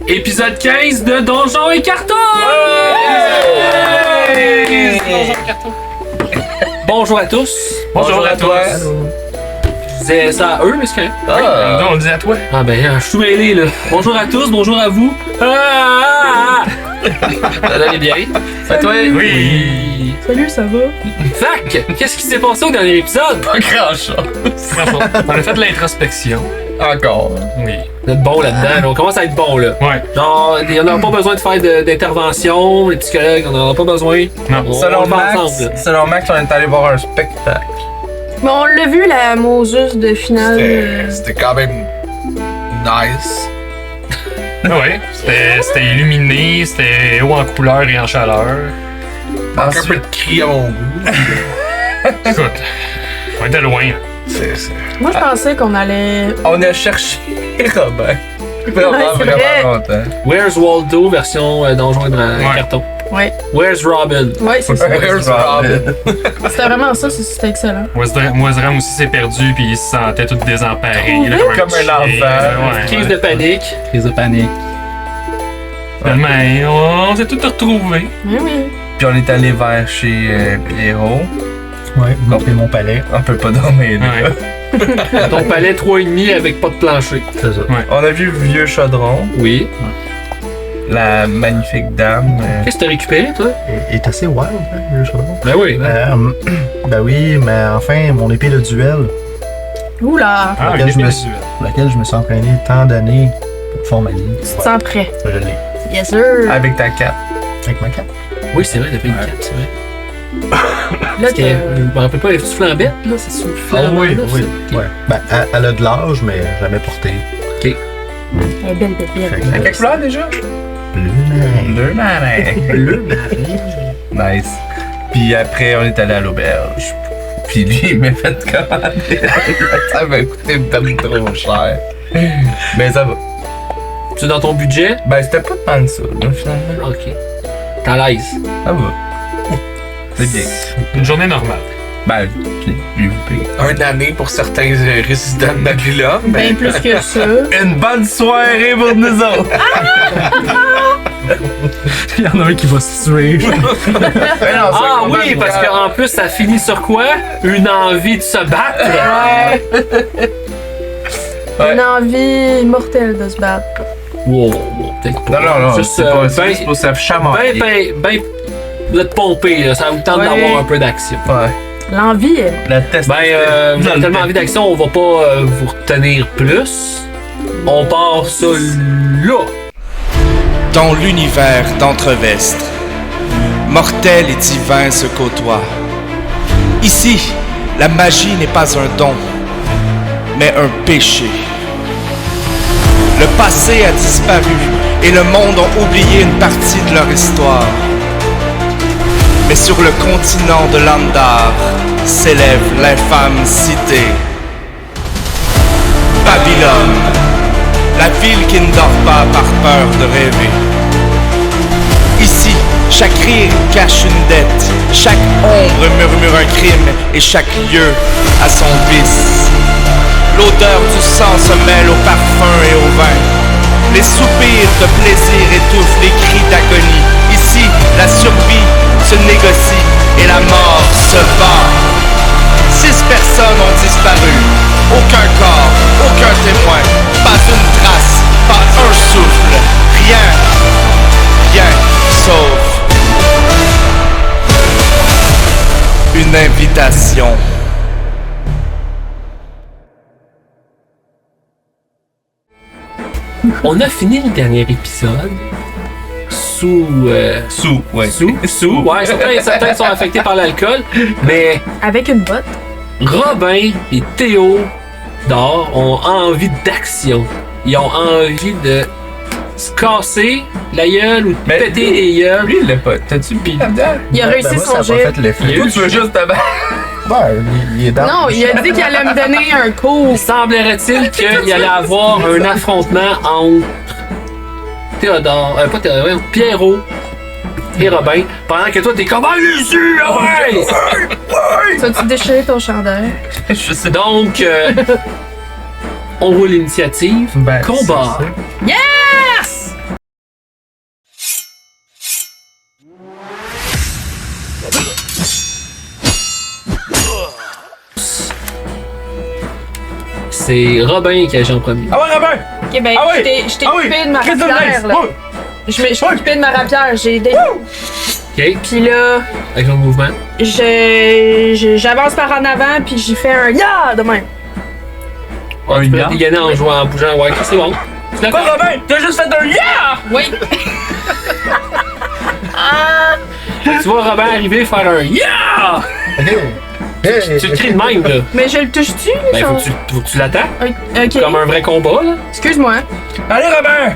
Épisode 15 de Donjons et Cartons! Bonjour à tous. Bonjour à toi. Je disais ça à eux, mais c'est correct. Non, on le dit à toi. Ah ben, je suis tout mêlé là. Bonjour à tous, bonjour à vous. Ça allait bien? À toi? Oui. Salut, ça va? Fac, qu'est-ce qui s'est passé au dernier épisode? Pas grand-chose. On a fait de l'introspection. Encore. Oui. Vous êtes bon là-dedans, là. On commence à être bon là. Ouais. Genre, on n'a pas besoin de faire d'intervention, les psychologues, on n'en a pas besoin. Non. On Selon va Max, ensemble. on est allé voir un spectacle. Bon, on l'a vu, la Moses de finale. C'était quand même nice. Ouais. C'était illuminé, c'était haut en couleur et en chaleur. Manque un peu de cri à mon goût. Écoute, on était loin. C'est... Moi, je pensais qu'on allait. On a cherché Robin. Ouais, Vraiment, c'est vrai. vraiment longtemps. Where's Waldo version Donjons et Cartons? Ouais. Where's Robin? Ouais, c'est ça. Where's Robin? C'était vraiment ça, c'était excellent. Moisram aussi s'est perdu puis il se sentait tout désemparé. là, Comme un chien. enfant. Ouais, Crise ouais. de panique. Crise de panique. Finalement, on s'est tous retrouvés. Oui, oui. Puis on est allé vers chez Pierrot. Ouais, vous montrez mon palais. On peut pas dormir là. Ouais. Ton palais 3,5 avec pas de plancher. C'est ça. On a vu le vieux chaudron, Oui. la magnifique dame. Qu'est-ce que t'as récupéré, toi? Il est assez wild, hein, le chaudron. Ben oui. Ben oui, mais enfin, mon épée de duel, Oula, Ah, laquelle, une je me, épée visuelle. laquelle je me suis entraîné tant d'années pour formaliser. tu te sens prêt. Je l'ai. Yes, sir. Avec ta cape. Avec ma cape. Oui, c'est vrai, t'as fait une cape, c'est vrai. Là, Parce que, je me rappelle pas, elle est flambette, là? C'est sous flambette, oui, oui. ça? Ouais. Ben, elle a de l'âge, mais jamais porté. elle est belle, belle, Fait belle. que- À quelle couleur déjà? Bleu marin. Bleu marin. Bleu marin. Nice. Puis après, on est allé à l'auberge. Puis lui, il m'a fait commander. Ça m'a coûté ben trop cher. Mais ça va. Tu es dans ton budget? Ben, c'était pas tant de ça, là, finalement. Ok. T'es à l'aise. Ça va. C'est bien. Une journée normale. Ben, lui, vous payez. Une année pour certains résidents de Babylone. Bien plus que ça. Une bonne soirée pour nous autres! Il y en a un qui va se tuer. Ah oui, parce qu'en plus, ça finit sur quoi? Une envie de se battre. Ouais. Une envie immortelle de se battre. Wow, peut-être pas. Non, Juste, c'est pas ben, c'est pour ça chamailler. vous êtes pompé, là. Ça vous tente Ouais. d'avoir un peu d'action. Ouais. L'envie, La test. Ben, vous avez tellement envie d'action, on va pas vous retenir plus. On part ça là. Dans l'univers d'Entrevestre, mortels et divins se côtoient. Ici, la magie n'est pas un don, mais un péché. Le passé a disparu et le monde a oublié une partie de leur histoire. Mais sur le continent de Landar s'élève l'infâme cité. Babylone, la ville qui ne dort pas par peur de rêver. Ici, chaque rire cache une dette, chaque ombre murmure un crime et chaque lieu a son vice. L'odeur du sang se mêle au parfum et au vin. Les soupirs de plaisir étouffent les cris d'agonie. Ici, la survie se négocie et la mort se bat. 6 personnes ont disparu. Aucun corps, aucun témoin, pas une trace, pas un souffle. Rien sauf une invitation. On a fini le dernier épisode sous. Sous. Ouais, certains sont affectés par l'alcool, mais avec une botte. Robin et Théo d'or ont envie d'action. Ils ont envie de se casser la gueule ou de Mais péter les gueules. Lui, il l'a pas. T'as-tu pis là-dedans? Il a réussi moi, son ça a jet. pas fait l'effet. Toi, tu veux juste te battre. Ben, il est dans. Non, il a dit qu'il allait me donner un cours. Semblerait-il qu'il allait avoir un affrontement entre Théodore, pas Théodore, voyons, Pierrot et Robin, pendant que toi t'es comme allez-y, ouais! Tu as-tu déchiré ton chandail? Je sais. Donc, on roule l'initiative. Ben, Combat. c'est ça. Yeah! C'est Robin qui agit en premier. Ah ouais, Robin! Ok, ben, Ah oui! je t'ai Ah oui! occupé de ma Chris de rapière, nice! là. Oui! Je me suis occupé de ma rapière, j'ai des... Ok, Puis là, avec le mouvement. j'avance par en avant, puis j'ai fait un ya de même. Ouais, tu peux ya? la dégainer en jouant, en bougeant. Ouais, ok, c'est bon. Tu l'as Quoi, fait? Robin? T'as juste fait un yeah! Oui. Tu vois Robin arriver faire un yeah! Hey! Tu le cries de même, là. Mais je le touche-tu, là? Ben, ça? faut que tu l'attends. Ok. Comme un vrai combat, là. Excuse-moi. Allez, Robin!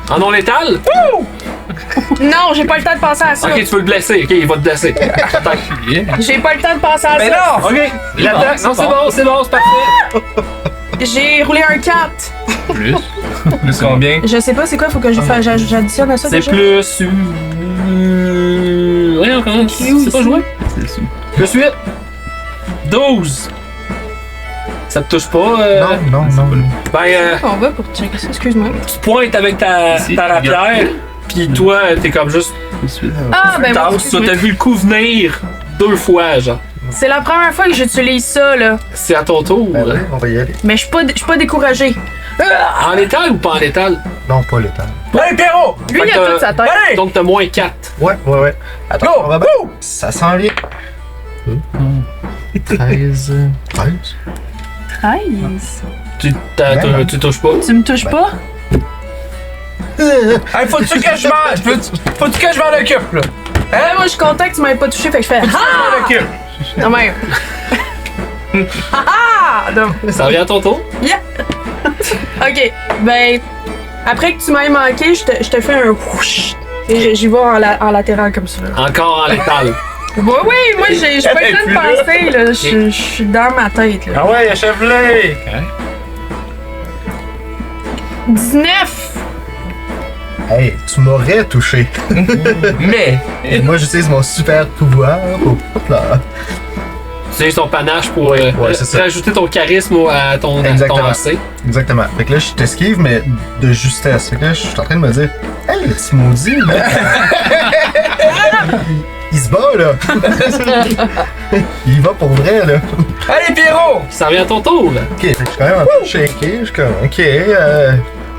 En non létal? Non, j'ai pas le temps de penser à ça. Ok, tu veux le blesser. Ok, il va te blesser. Attends. J'ai pas le temps de penser à Mais ça. non! Ok, l'attaque. Non, c'est bon, c'est parfait. J'ai roulé un 4. Plus combien? Je sais pas, c'est quoi, faut que j'additionne à ça C'est déjà? plus. Ouais, encore. C'est pas joué? Plus 8. 12. Ça te touche pas? Non. Ben, On va pour checker ça, excuse-moi. tu pointes avec ta rapière, pis toi, t'es comme juste. Ah, ben moi, Tasse, t'as vu le coup venir 2 fois, genre. c'est la première fois que j'utilise ça, là. C'est à ton tour. Ben oui, on va y aller. Mais je suis pas découragée. En létal ou pas en létal? Non, pas le temps. Allez, Pierrot! Lui, il Fait a que- toute sa tête. Allez! Donc t'as moins 4. Ouais. Attends, Go! on va ça s'en vient. 13. 13? 13. Tu touches pas. Tu me touches pas? Hey, faut-tu que je m'en occupe, là? Moi, je suis content que tu m'aies pas touché, fait que je fais Je m'en occupe! non même. Ah! Non. Ça revient à ton tour. Yeah! Ok, ben, après que tu m'aies manqué, je te fais un whoosh. Et j'y vais en latéral comme ça. Encore en létal. Oui, moi, j'ai pas le temps de penser, là. Je suis dans ma tête, là. Ah ouais, achève-le! 19! Hey, tu m'aurais touché. Mais! Moi, j'utilise mon super pouvoir. Hop là. Tu utilises ton panache pour c'est ça. rajouter ton charisme à ton Exactement. AC. Exactement. Fait que là, je t'esquive, mais de justesse. Fait que là, je suis en train de me dire, hey, le petit maudit, là. il se bat, là. Il va pour vrai, là. Allez, Pierrot! Ça revient à ton tour. Là. Ok, fait que je suis quand même un peu shaké. Je suis comme, ok,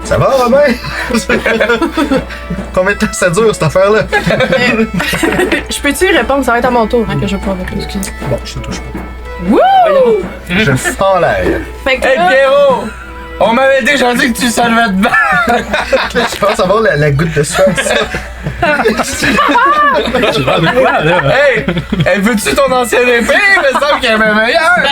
ça va, Robin? Combien de temps ça dure, cette affaire-là? Je peux-tu y répondre? Ça va être à mon tour, hein, que je vais pouvoir répondre. Excuse. Bon, je te touche pas. Wouh! Je fends l'air. Fait que Hey, là, Pierrot! On m'avait déjà dit que tu salvais de bain! Je pense avoir la goutte de sueur. Hey! Hey, veux-tu ton ancienne épée? Il me semble qu'elle est meilleure!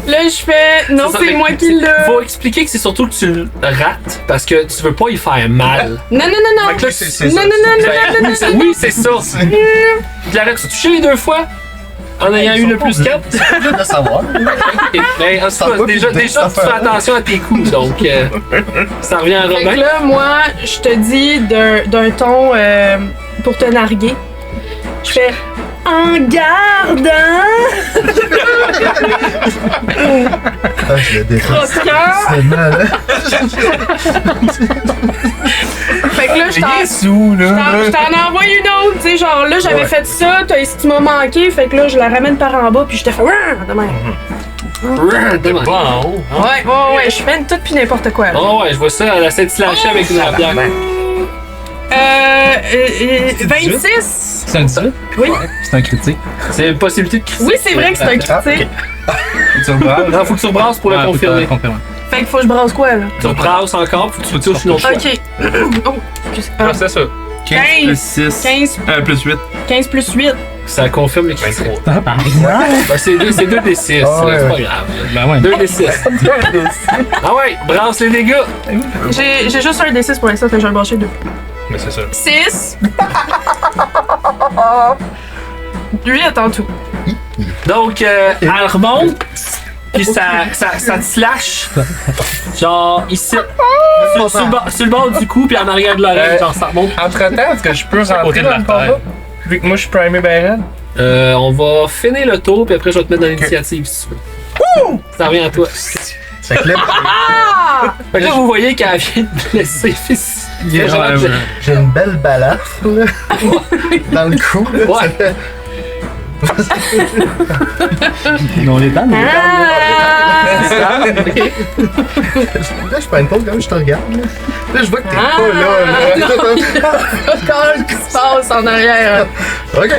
là, je fais. Non, Ça c'est fait- moi qui l'ai. Faut expliquer que c'est surtout que tu le rates parce que tu veux pas y faire mal. Non. Fait que là, c'est Non, ça. non. oui, c'est ça. Tu l'aurais-tu touché les 2 fois? En ayant eu le plus 4? C'est juste de savoir. Mais en Ça tout cas, va, déjà puis tu fais affaire. attention à tes coups, donc ça revient à Fait que Robin. là, moi, je te dis d'un ton pour te narguer. Je fais. En garde, hein? Ah, je le déteste. Croqueur! C'est mal, hein? Fait que là, je t'en. sous, Je t'en envoie une autre, tu sais, genre là, j'avais Ouais. fait ça, tu m'as manqué, fait que là, je la ramène par en bas, puis je te fais Ouah! De même. Demain. Pas en haut. Ouais, je fais tout puis n'importe quoi. Là. Oh ouais, je vois ça, elle essaie de se lâcher avec une rapière. 26! C'est un 18? Oui. C'est un critique. C'est une possibilité de critique. Oui, c'est vrai que c'est un critique. Tu rebrasses? Non, faut que tu rebrasses pour le confirmer. Fait qu'il faut que je brasse quoi, là? Tu rebrasses encore, faut que tu touches une autre fois. Ok. Oh, excuse. Ah, c'est ça. 15 plus 6. 15, Plus 8. 15 plus 8. Ça confirme le critique. 23. Ben, c'est 2 des 6, Ah ouais. c'est pas grave. Ben ouais. 2 des 6. Ah ouais, brasse les dégâts. J'ai juste un D6 pour l'instant, fait que je vais le brancher 2. Mais c'est ça. 6! 8 en tout. Donc, elle remonte, puis ça te slash. Genre, ici. Sur le bord du cou, puis en arrière de l'oreille, genre, ça remonte. Entre-temps, est-ce que je peux rentrer Côté de dans la le combat? Vu que moi, je suis primé ben raide. On va finir le tour, puis après, je vais te mettre dans l'initiative si tu veux. Ça revient à toi. Fait que là, Fait que là, vous voyez qu'elle vient de blesser fils. j'ai une belle balafre, là. Dans le cou, là. Ouais. Ça fait Non, les dames, Ah! Là, je prends une pause, là, je te regarde. Là, je vois que t'es Ah! pas là. Encore ce qui se passe en arrière. Ok.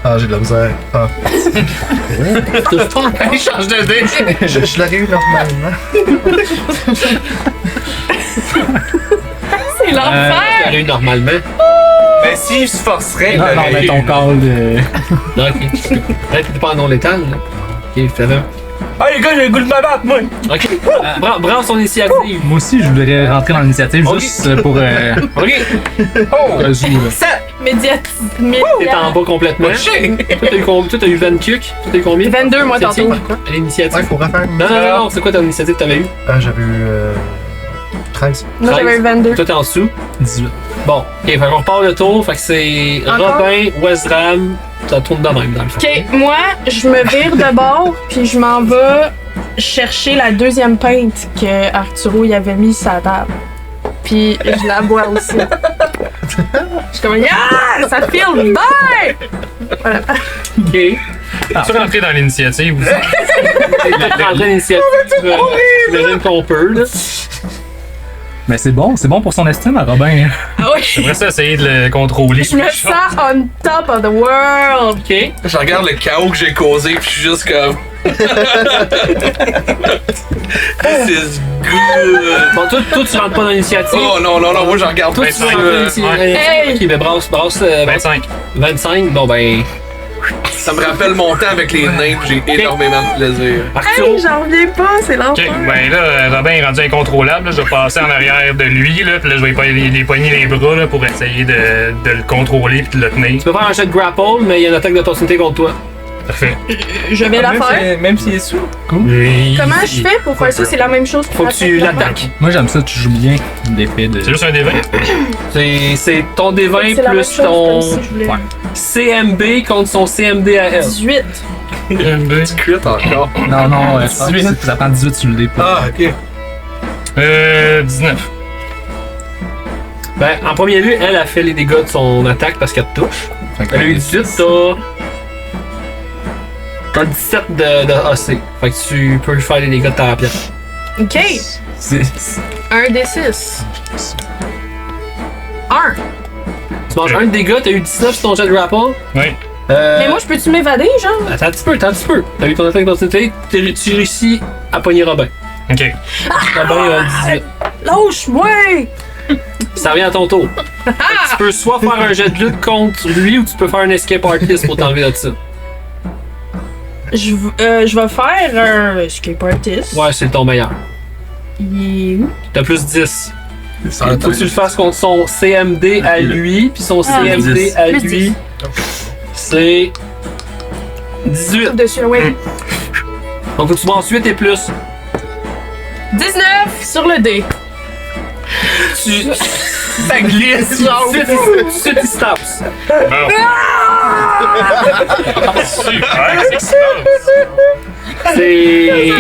Ah, j'ai de la misère. Ah. Il change de dé. Je l'aurais eu normalement. C'est l'enfer! T'aurais eu normalement. Mais s'il se forcerait, Non, il non, l'aurait mais eu. ton call de. Non, ok. Peut-être que t'es pas en non létal, là. Ok, fais le. Ah, les gars, j'ai le goût de ma battre, moi! Ok. Brasse son initiative. Moi aussi, je voudrais rentrer dans l'initiative Ok. juste pour. Ok. Oh! Résoudre. T'es en bas complètement. Toi, t'as eu combien? Toi, t'as eu 20 cucs. Toi, t'as eu combien? 22 moi C'est-tu? tantôt. À l'initiative. Ouais, faut refaire. Non, non, non, non, c'est quoi ton initiative que t'avais eu? Ah, j'avais eu 13. Moi j'avais eu 22. Toi, t'es en dessous. 18. Bon, ok, fait qu'on repart le tour. Fait que c'est Encore? Robin, Westram. Ça tourne de même dans le fond. Ok, moi je me vire de bord puis je m'en vais chercher la deuxième pinte que Arturo y avait mise sur la table. Puis je la bois aussi. Je suis comme yeah, ça feel bien. Voilà. Ok. Tu veux rentrer dans l'initiative aussi? T'es rentré l'initiative. J'imagine qu'on peut, là. Mais c'est bon pour son estime à Robin. Ah oui, J'aimerais ça essayer de le contrôler. je me sens on top of the world. Ok. Je regarde le chaos que j'ai causé, puis je suis juste comme. This is good. Bon, toi, tu rentres pas dans l'initiative. Oh non, non, non, moi je regarde Toi, pas tu ça. rentres dans l'initiative. Hey! Ok, ben brasse 25. 25. Bon, ben. Ça me rappelle mon temps avec les nains, puis j'ai énormément de plaisir. Arturo. Hey, j'en reviens pas, c'est Ok, l'enfer. ben là, Robin est rendu incontrôlable. Là. Je vais passer en arrière de lui, là, puis là, je vais les poigner les bras là, pour essayer de le contrôler puis de le tenir. Tu peux faire un jet de grapple, mais il y a une attaque d'opportunité contre toi. Parfait. Je vais la faire. Même s'il est sous. Oui. Comment je fais pour faire ça? C'est la même chose Faut que tu l'attaques. Moi, j'aime ça, tu joues bien d'épée de. C'est juste un D20? C'est ton D20 C'est la même plus chose ton comme si je voulais. CMB contre son CMD à elle. 18. Crit encore. Non, non, 18. Ça prend 18 sur le dé. Ah, ok. 19. Ben, en premier lieu, elle a fait les dégâts de son attaque parce qu'elle te touche. Fait que- Elle a eu 18, t'as 17 de AC. Fait que tu peux faire les dégâts de ta rapière. Ok. C'est- 1 des 6. 1. Tu manges un dégât, t'as eu 19 sur ton jet de grapple. Oui. Mais moi, je peux-tu m'évader, genre? Attends un petit peu. T'as eu ton attaque d'opportunité, tu réussis à pogner Robin. Ok. Robin a 18. Lâche-moi! Ça revient à ton tour. Tu peux soit faire un jet de lutte contre lui ou tu peux faire un escape artist pour t'enlever de ça. Je vais faire un escape artist. Ouais, c'est ton meilleur. Il est où? T'as plus 10. Ça Faut que tu le fasses contre son CMD à lui, puis son CMD 10. à Plus lui, 10. c'est 18. Dessus, oui. Donc faut que tu manges 8 et plus. 19 sur le dé. Ça glisse. Suite, il se tape. Bon. Super, c'est ça. C'est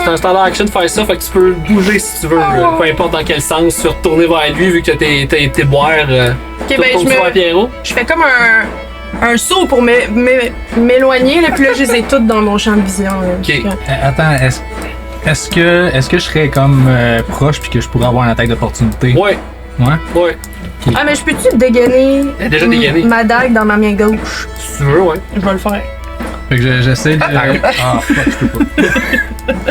un standard action de faire ça, fait que tu peux bouger si tu veux, peu importe dans quel sens, tu peux retourner vers lui vu que t'as été boire. Ok, ben Pierrot. je fais comme un saut pour m'éloigner, là, puis là, je les ai toutes dans mon champ de vision. Là. Ok. Attends, est-ce que je serais comme proche puis que je pourrais avoir une attaque d'opportunité? Ouais, Ouais? ouais. Ah, mais je peux-tu dégainer Elle a déjà dégainé. ma dague dans ma main gauche? Si tu veux, ouais. Je vais le faire. Fait que j'essaie de. Ah, fuck, je peux pas.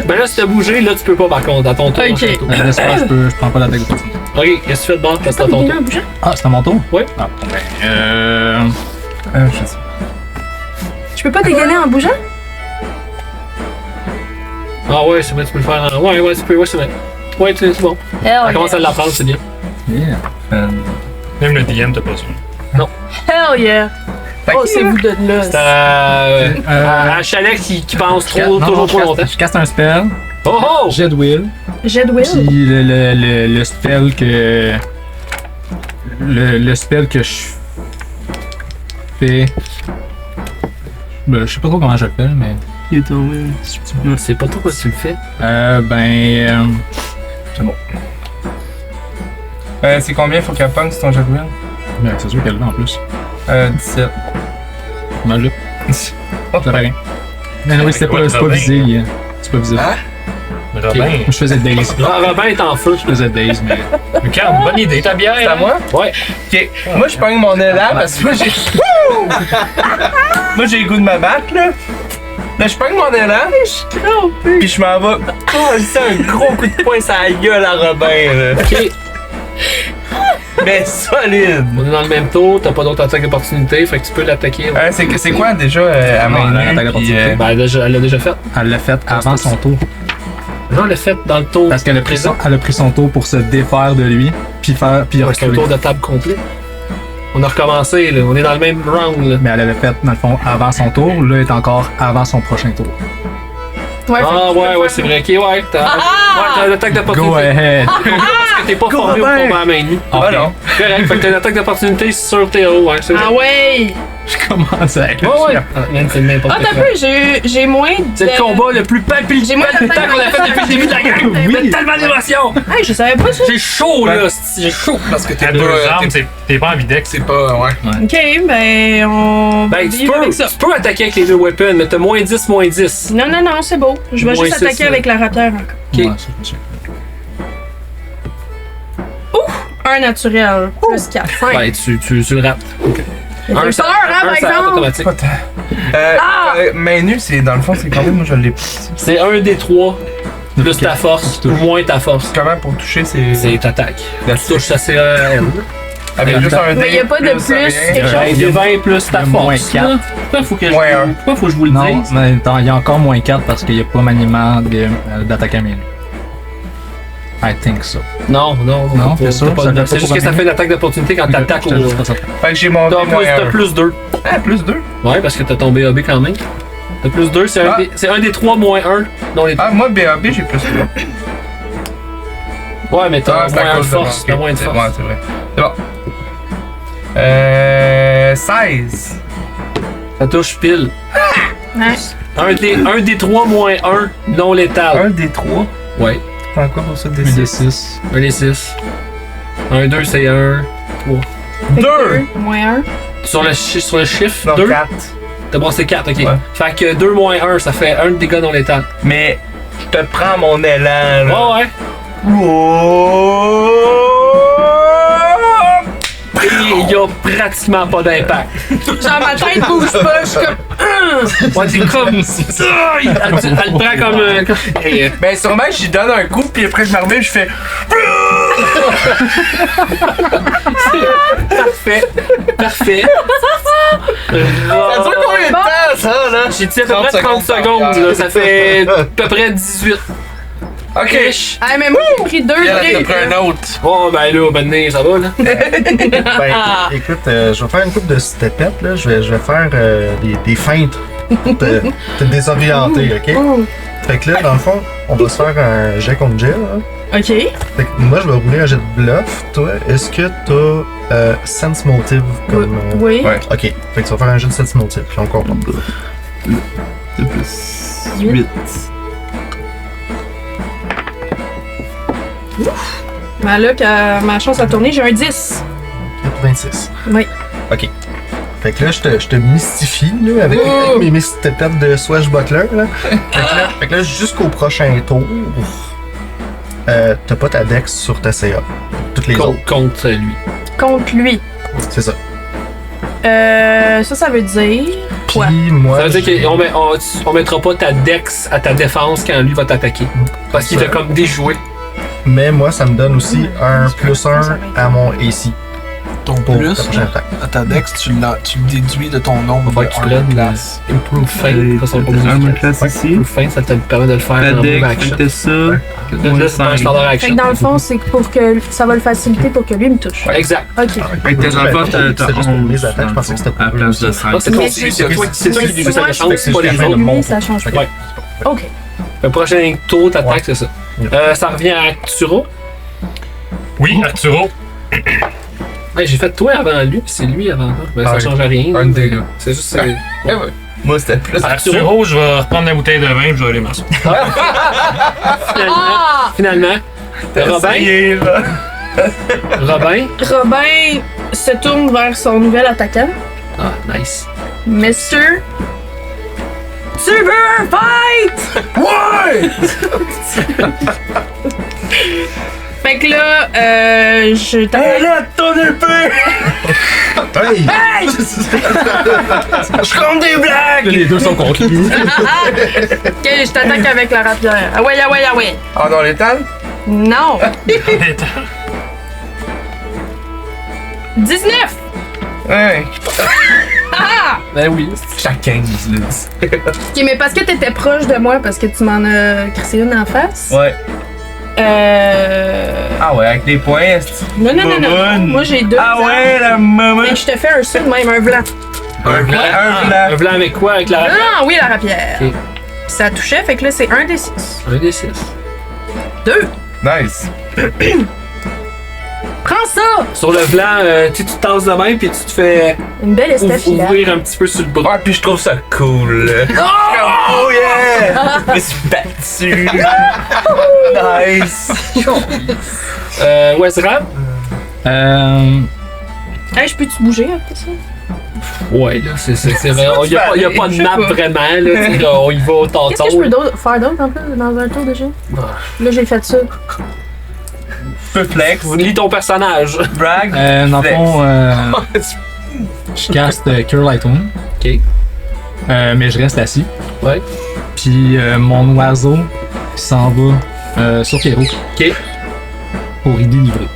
Ben là, si t'as bougé, là, tu peux pas par contre, à ton tour. Ok. prochain tour. Laisse faire, je prends pas d'attaque d'opportunité. Ok, qu'est-ce que tu fais de bon? Parce que c'est à ton Dégainer tour. en bougeant? Ah, c'est à mon tour? Ouais. Ah, ben, je sais. Je peux pas dégainer en bougeant? Ah ouais, c'est vrai, tu peux le faire. Ouais, tu peux, ouais, c'est vrai. Ouais, c'est bon. Elle commence à l'apprendre, c'est bien. Yeah. Même le DM, t'as pas ça. Hell yeah! Oh, c'est vous de là. C'est à Chalet qui pense Non, toujours trop longtemps. Je casse un spell, Oh oh! jet de will, Jet de will. puis le spell que. Le spell que je fais. Ben, je sais pas trop comment je le fais, mais. C'est pas trop quoi tu le fais. C'est bon. C'est combien faut qu'elle pogne sur ton jet de will? Ben, c'est sûr qu'elle l'a en plus. 17. Ben là, ça fait rien. Mais oui, c'est pas Robin. visé. C'est pas visible. Robin. Moi, je faisais Days. Robin est en feu. Je faisais Days, mais. Lucas, bonne idée, ta bière. C'est à moi? Ouais. Ok. Moi, je pogne mon élan parce que moi, j'ai. Wouh! Moi, j'ai le goût de me battre, là. Là, je pogne mon élan. Puis je m'en vais. Oh, c'est un gros coup de poing sur la gueule à Robin, là. Ok. Mais solide. On est dans le même tour, t'as pas d'autre attaque d'opportunité, fait que tu peux l'attaquer. C'est quoi déjà à main la nue? attaque puis, d'opportunité. Ben, elle l'a déjà fait. Elle l'a fait avant son tour. Non, elle l'a fait dans le tour. Parce qu'elle a pris son tour pour se défaire de lui, puis C'est un reculer. tour de table complet. On a recommencé, là. On est dans le même round, là. Mais elle avait fait, dans le fond, avant son tour. Là, elle est encore avant son prochain tour. Ouais, Ah, ouais, c'est vrai. Ok, ouais, t'as l'attaque d'opportunité. Go ahead! Parce que t'es pas formé au Robin. combat à main nue. Ah non. Correct, fait que t'as une attaque d'opportunité sur Théo, ouais, c'est vrai. Ah ouais! Je commence à être. Ouais, ouais. Ah, man, c'est n'importe Ah, t'as quoi. peu, j'ai moins de... C'est le combat le plus palpitant J'ai moins de qu'on a fait depuis le début de la game. Oui. Il y a tellement d'émotions. Hey, je savais pas ça. J'ai chaud, là. J'ai chaud. Parce que T'as t'es deux pas. armes, t'es pas en videx. C'est pas. Ouais. Ok, ben, on va Ben, tu vivre avec ça. peux attaquer avec les deux weapons, mais t'as moins 10, moins 10. Non, c'est beau. Je vais Moins juste six, attaquer là. avec la rapière encore. Ok. Ouais, c'est ça. Un naturel, plus 4, 5. Ben, tu le rates. Un sort, hein, par ça rate exemple? automatique. Main nue, c'est dans le fond, c'est combien? Moi, je l'ai. C'est un des trois, plus ta force, ou moins ta force. Comment pour toucher, c'est. C'est t'attaques. La Tu touches ça, c'est elle. Avec juste un dé. Mais y a pas de plus, rien. quelque chose. Ben, des 20 plus ta Il y a moins force. quatre. là. Pourquoi faut que je, Moins un. pourquoi faut que je vous le Non, dise? mais attends, il y a encore moins 4 parce qu'il n'y a pas maniement d'attaque à main. I think so. Non, Non, t'as c'est sûr, pas- ça doit c'est pas juste que ça pour fait l'attaque d'opportunité quand t'attaques au. Fait que j'ai mon dé moins T'as un. plus 2. Ah, plus 2? Ouais, parce que t'as ton BAB quand même. T'as plus 2, c'est Ah. un des 3 moins 1. Non, les... Ah, moi, BAB, j'ai plus 3. Ouais, mais t'as Ah, c'est à moins de cause de force. T'as mon- moins de c'est- force. Ouais, c'est vrai. C'est bon. 16. Ça touche pile. Nice. Un des 3 moins 1 non létal. 1 des 3. Ouais. T'as quoi pour ça? Des Un des 6. 6. Un des 6. Un 2, c'est 1. 3. 2! Moins 1. Sur le chiffre Non, 2, 4. t'as brassé 4, ok. Ouais. Fait que 2 moins 1, ça fait 1 dégât non létal. Mais je te prends mon élan, là. Ouais, ouais. Wow! Et il y a pratiquement pas d'impact. Genre, ma tête bouge pas, je suis comme. Ouais, c'est comme. Elle le prend comme. Hey, Ben sûrement que j'y donne un coup, puis après je me remets, je fais. parfait. Parfait. Ça dure combien de temps, ça, là? J'ai dit à peu près 30 secondes, là. Ça fait à peu près 18. Ok. Ish. Ah, mais moi, j'ai pris 2 T'as drinks. pris un autre. Bon, ben là, maintenant, ça va, là. Ben, écoute, je vais faire une coupe de stepettes, là. Je vais faire des feintes pour te désorienter, ok? Fait que là, dans le fond, on va se faire un jet contre jet, hein. Ok. Fait que moi, je vais rouler un jet de bluff. Toi, est-ce que t'as Sense Motive comme. Oui. Ouais. Ok. Fait que tu vas faire un jet de Sense Motive, puis on comprend. C'est plus 8. Ben là, que ma chance a tourné, j'ai un 10. 26. Oui. Ok. Fait que là, je te mystifie, là, avec mes stepettes de Swashbuckler, là. Fait que là, jusqu'au prochain tour, t'as pas ta dex sur ta CA. Toutes les autres. Contre lui. Contre lui. C'est ça. Ça veut dire. Puis Quoi? moi. Ça veut dire qu'on mettra pas ta dex à ta défense quand lui va t'attaquer. Parce qu'il Ça. t'a comme déjoué. Mais moi, ça me donne aussi un plus 1 à mon AC Ton pour plus, ta prochaine attaque. à ta dex, tu le déduis de ton nombre Faut de que tu 1 prennes classe. Improve Feint. De toute façon, pas besoin de classe ici. Improve Feint, ça te permet de le faire en move action. c'était ça. Là, c'est pas un standard Fait action. que dans le fond, c'est pour que ça va le faciliter pour que lui me touche. Exact. Ok. Fait que dans le fond, t'as C'est juste pour mes attaques, je pensais que c'était pour eux aussi. Ah, c'est toi Mais aussi, c'est- c'est toi qui déduis sa Moi, défense, c'est pas les jusqu'à autres. Lui, ça change pas. Ouais. Ok. Le prochain tour, t'attaques, Ouais. c'est ça. Ça revient à Arturo. Oui, Arturo. Hey, j'ai fait toi avant lui, puis c'est lui avant toi. Ben, ça Ah, change rien. un dégât. C'est juste. Moi, c'était plus. Arturo, je vais reprendre la bouteille de vin et je vais aller m'asseoir. Finalement, Robin, Essayez, là. Robin, Robin se tourne vers son nouvel attaquant. Ah, nice. Mister. Tu veux fight? Ouais! Fait que là, je t'appelle. Là, ton épée! Hey! Je compte des blagues! Les deux sont contre lui. Ok, je t'attaque avec la rapière. Ah ouais, ah ouais, ah ouais. Ah, dans l'étal? Non. 19! Ouais. Ah! Ben oui. Chaque 15, là. Ok, mais parce que t'étais proche de moi, parce que tu m'en as crissé une en face. Ouais. Ah ouais, avec des points, est-ce que Non, non, non, non. Bonne. Moi, j'ai 2 Ah ouais, la maman! Mais je te fais un saut de même, un blanc. Un blanc, un Un blanc. blanc avec quoi? Avec la rapière? Ah oui, la rapière. Ok. Ça touchait, fait que là, c'est 1 des 6. Un des 6. 2. Nice. Prends ça! Sur le blanc, tu te tasses de même puis tu te fais Une belle estafilade. ouvrir un petit peu sur le bras. Ouais, puis je trouve ça cool. là. Oh yeah! Je me suis battu. Nice. Wesram? Hey, je peux-tu bouger après ça? Ouais, là, c'est vrai. Il y a pas de Je sais map pas. vraiment, là. Tu sais, là, on y va au Qu'est-ce que je tâton. peux faire d'autre un peu dans un tour de jeu? Là, j'ai fait ça. Peu flex. Lis ton personnage. Brag. Dans le fond, je caste Cure Light Wound. Ok. Mais je reste assis. Ouais. Puis mon oiseau s'en va sur Pierrot Ok. pour y délivrer.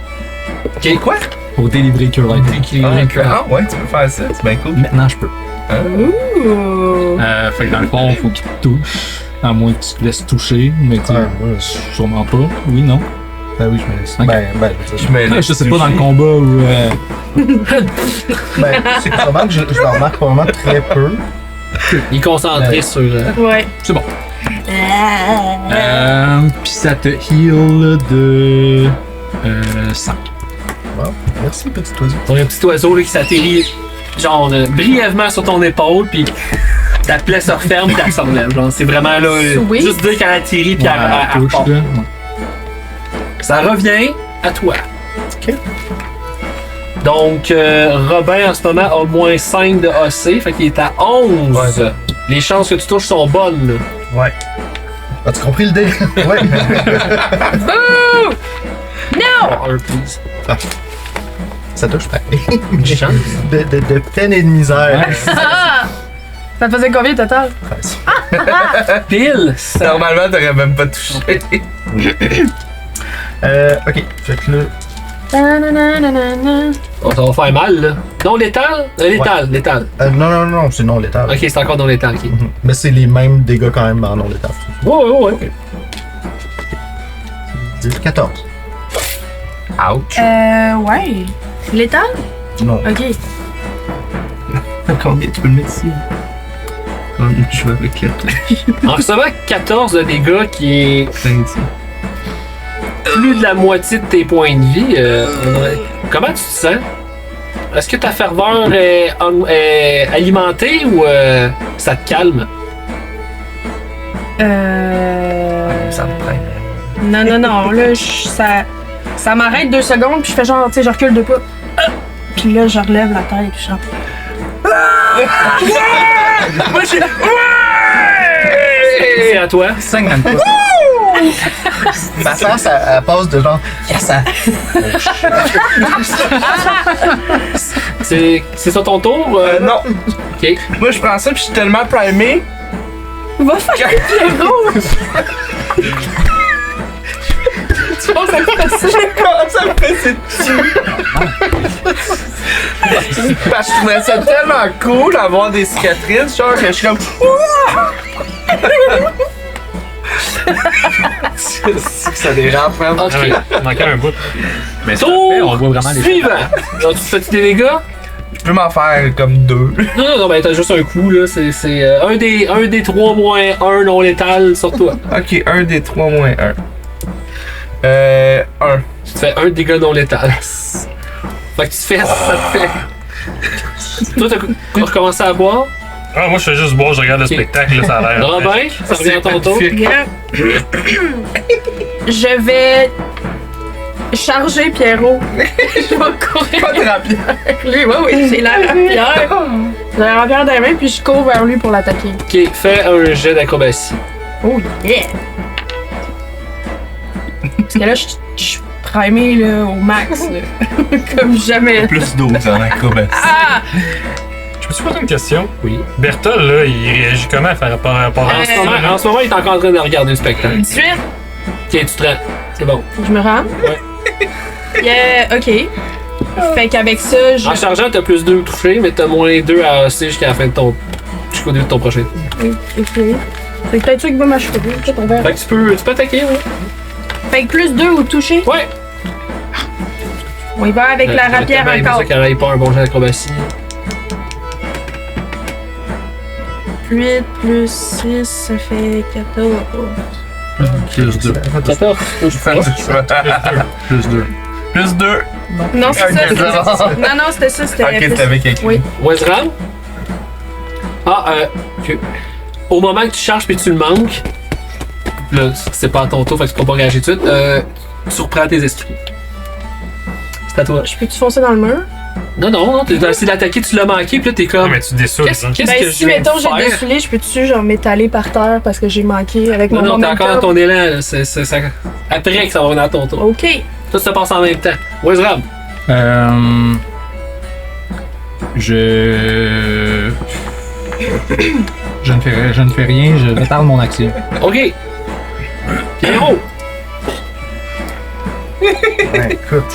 Ok. Quoi? Pour délivrer Cure Light Wound. Ah ouais, tu peux faire ça, c'est bien cool. Maintenant, je peux. Ouh! Fait que dans le fond, il faut qu'il te touche. À moins que tu te laisses toucher. Mais tu sais, Ouais. sûrement pas. Oui, non. Ben oui, je me laisse. Ok. Je me laisse Je sais pas dans le toucher. combat où. Ben, c'est que vraiment que je le remarque vraiment très peu. Il est concentré sur. Ouais. C'est bon. Puis ça te heal de 5. Bon, merci, petit oiseau. Donc, il y a un petit oiseau là, qui s'atterrit, genre, brièvement sur ton épaule, puis ta plaie se referme, puis elle s'enlève. Genre, c'est vraiment là. Sweet. Juste dire qu'elle atterrit, puis elle touche, repart. là. Ça revient à toi. Ok. Donc, Robin en ce moment a moins 5 de AC, fait qu'il est à 11. Ouais. Les chances que tu touches sont bonnes, là. Ouais. As-tu compris le dé? Ouais. Non! Un, please. Ça touche pareil. Une chance. De peine et de misère. Ah! Ça te faisait combien au total? 13. Pile! Normalement, t'aurais même pas touché. Ok. Fait que là. Ta-na-na-na-na-na. Oh, ça va faire mal, là. Non létal? Létal. Non, c'est non létal. Ok, c'est encore non létal, ok. Mhm. Mais c'est les mêmes dégâts quand même en non létal. Ouais. 14. Ouch. Ouais. Létal? Non. Ok. Combien tu peux le mettre ici? Je vais avec la En recevant 14 de dégâts, qui est plus de la moitié de tes points de vie, comment tu te sens? Est-ce que ta ferveur est alimentée ou ça te calme? Ça me prend. Non, là, ça m'arrête 2 secondes, puis je fais genre, tu sais, je recule 2 pas. Puis là, je relève la tête, puis je chante. Moi, j'ai. C'est à toi. 50 pas. Ma sens, elle passe de genre. Yes, ça. C'est ça ton tour? Non. Ok. Moi, je prends ça, puis je suis tellement primé. Va faire Pierrot! Tu penses à quoi ça? Comment ça me fait dessus? Parce que je trouvais ça tellement cool d'avoir des cicatrices, genre que je suis comme. C'est que ça dérape, man. Ok. Il manquait un bout. Mais ça Tour fait, on voit vraiment les suivant. Genre, tu fais des dégâts? Je peux m'en faire comme 2. Non, ben t'as juste un coup, là. C'est un des 3 moins 1 non létal sur toi. Ok, 1 des 3 moins 1. 1. Tu te fais un dégât non létal. Fait que tu te fais. Ça te fait. Toi, t'as recommencé à boire. Ah, moi, je fais juste boire, je regarde le spectacle, là, ça a l'air. Robin, ça revient à ton tour. Bien. Je vais charger Pierrot. Je vais courir Pas de rapière. vers lui. Oui, j'ai la rapière. J'ai la rapière dans les mains, puis je cours vers lui pour l'attaquer. Ok, fais un jet d'acrobatie. Oh yeah! Parce que là, je suis primé là, au max, là. Comme jamais. Plus 12 en acrobatie. Ah! Je peux te poser une question? Oui. Bertol, là, il réagit comment à faire rapport à En ce moment, il est encore en train de regarder le spectacle. 18! Tiens, tu te rends. C'est bon. Je me rends? Ouais. Yeah, ok. Fait qu'avec ça, je. En chargeant, t'as plus 2 touchés, mais t'as moins 2 à AC jusqu'à la fin de ton. Jusqu'au début de ton prochain. Ok. C'est peut-être ça qui va m'achever. On verra. Fait que tu peux attaquer, ouais. Fait que plus 2 au toucher. Ouais! On y va avec la rapière C'est encore. ça qu'elle n'aille pas un bon jet d'acrobatie. 8 plus 6, ça fait 14. Plus 2. 14. Plus 2. Plus 2. Non, c'est Ok, ça. c'est bon. Non, c'était ça. C'était Ok, plus... t'avais quelqu'un. Oui. Wezram? Ok. Au moment que tu charges puis tu le manques, là, c'est pas à ton tour, fait que tu peux pas réagir tout de suite, tu reprends tes esprits. C'est à toi. Je peux-tu foncer dans le mur? Non, t'as essayé d'attaquer, tu l'as manqué, puis là t'es Non, comme. mais tu dessoules, Qu'est-ce hein. qu'est-ce Ben, que si je viens mettons de j'ai faire? défoulé, je peux-tu genre m'étaler par terre parce que j'ai manqué avec mon Non, t'es encore dans momentum? ton élan, là. C'est ça. Après que ça va venir à ton tour. Ok. Tout se passe en même temps. Wezram? Je ne fais rien, je retarde mon action. Ok. Pierrot? Ouais, écoute.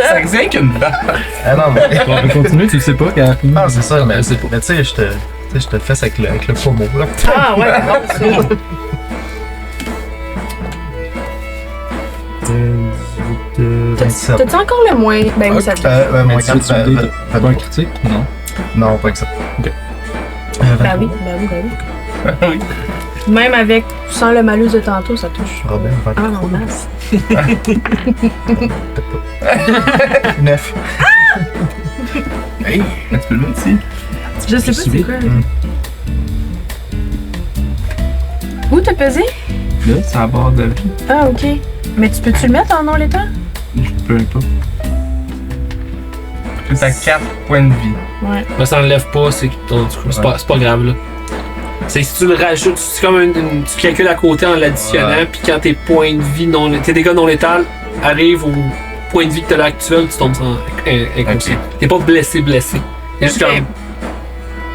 Ça existe qu'une balle. Ah non, mais. On va continuer, tu le sais pas, car. Ah, c'est ça, mais, Je sais pas. mais tu sais, je te le fais avec le pommeau, là. Ah ouais, non, c'est... 27. T'as-tu encore le moins? Ben oui, ça te... Moins Tu veux 4, tu pas un critique? Non. Non, pas que ça. Ok. Ben oui, oui. Même avec, sans le malus de tantôt, ça touche. Robin, Ah non, mince. 9. Hey, tu peux le mettre ici. Je sais pas c'est quoi. Où t'as pesé? Là, c'est à bord de vie. Ah, ok. Mais tu peux-tu le mettre en non l'état? Peu importe. T'as 4 points de vie. Ouais. Mais ça enlève pas, c'est pas grave, là. C'est si tu le rajoutes, c'est comme tu calcules à côté en l'additionnant, puis quand tes points de vie tes dégâts non létals arrivent au point de vie que t'as là actuel, tu tombes inconscient. T'es pas blessé. T'es juste Ok. comme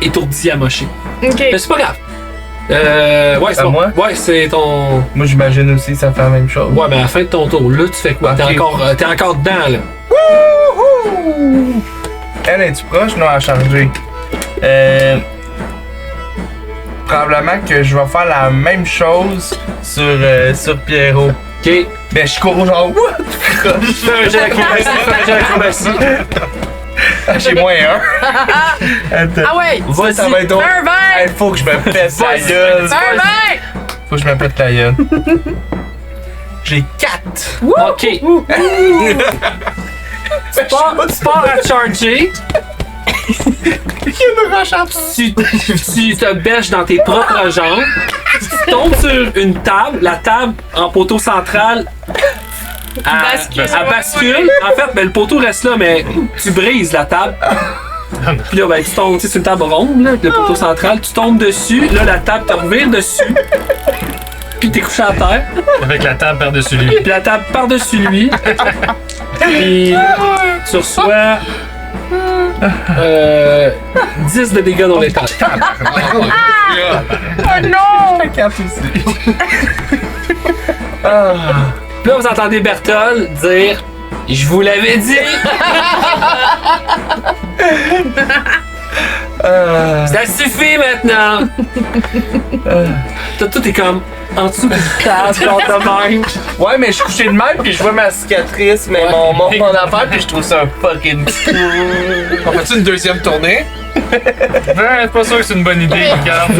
étourdi, amoché. Ok. Mais c'est pas grave. Ouais, c'est À bon. moi? Ouais, c'est ton. Moi, j'imagine aussi que ça fait la même chose. Ouais, mais à la fin de ton tour, là, tu fais quoi? Ok. T'es encore dedans, là. Elle, es-tu proche? Non, à charger. Probablement que je vais faire la même chose sur Pierrot. Ok. Ben, je cours genre, what? Fais un jet d'acrobatie. J'ai moins 1. Attends. Ah ouais! Vas-y. Ça va être drôle. Un 20! Hey, faut que je me pète la gueule. Un 20! Faut que je me pète la gueule. J'ai 4. Ok. Tu pars à charger. Tu te bêches dans tes propres jambes. Tu tombes sur une table. La table en poteau central. Bascule. Elle bascule. En fait, ben, le poteau reste là, mais tu brises la table. Puis là, ben, tu tombes, tu sais, c'est une table ronde, là, avec le poteau central. Tu tombes dessus. Là, la table te revire dessus. Puis t'es couché à terre. Avec la table par-dessus lui. Puis la table par-dessus lui. Puis tu reçois 10 de dégâts dans les tables. Oh non! Puis là, vous entendez Bertol dire « Je vous l'avais dit! » Ça suffit maintenant! Tout est comme en dessous de table, genre de même. Ouais, mais je suis couché de même, puis je vois ma cicatrice, mais mon affaire, puis je trouve ça fucking cool. On fait-tu une deuxième tournée? C'est pas sûr que c'est une bonne idée, regarde.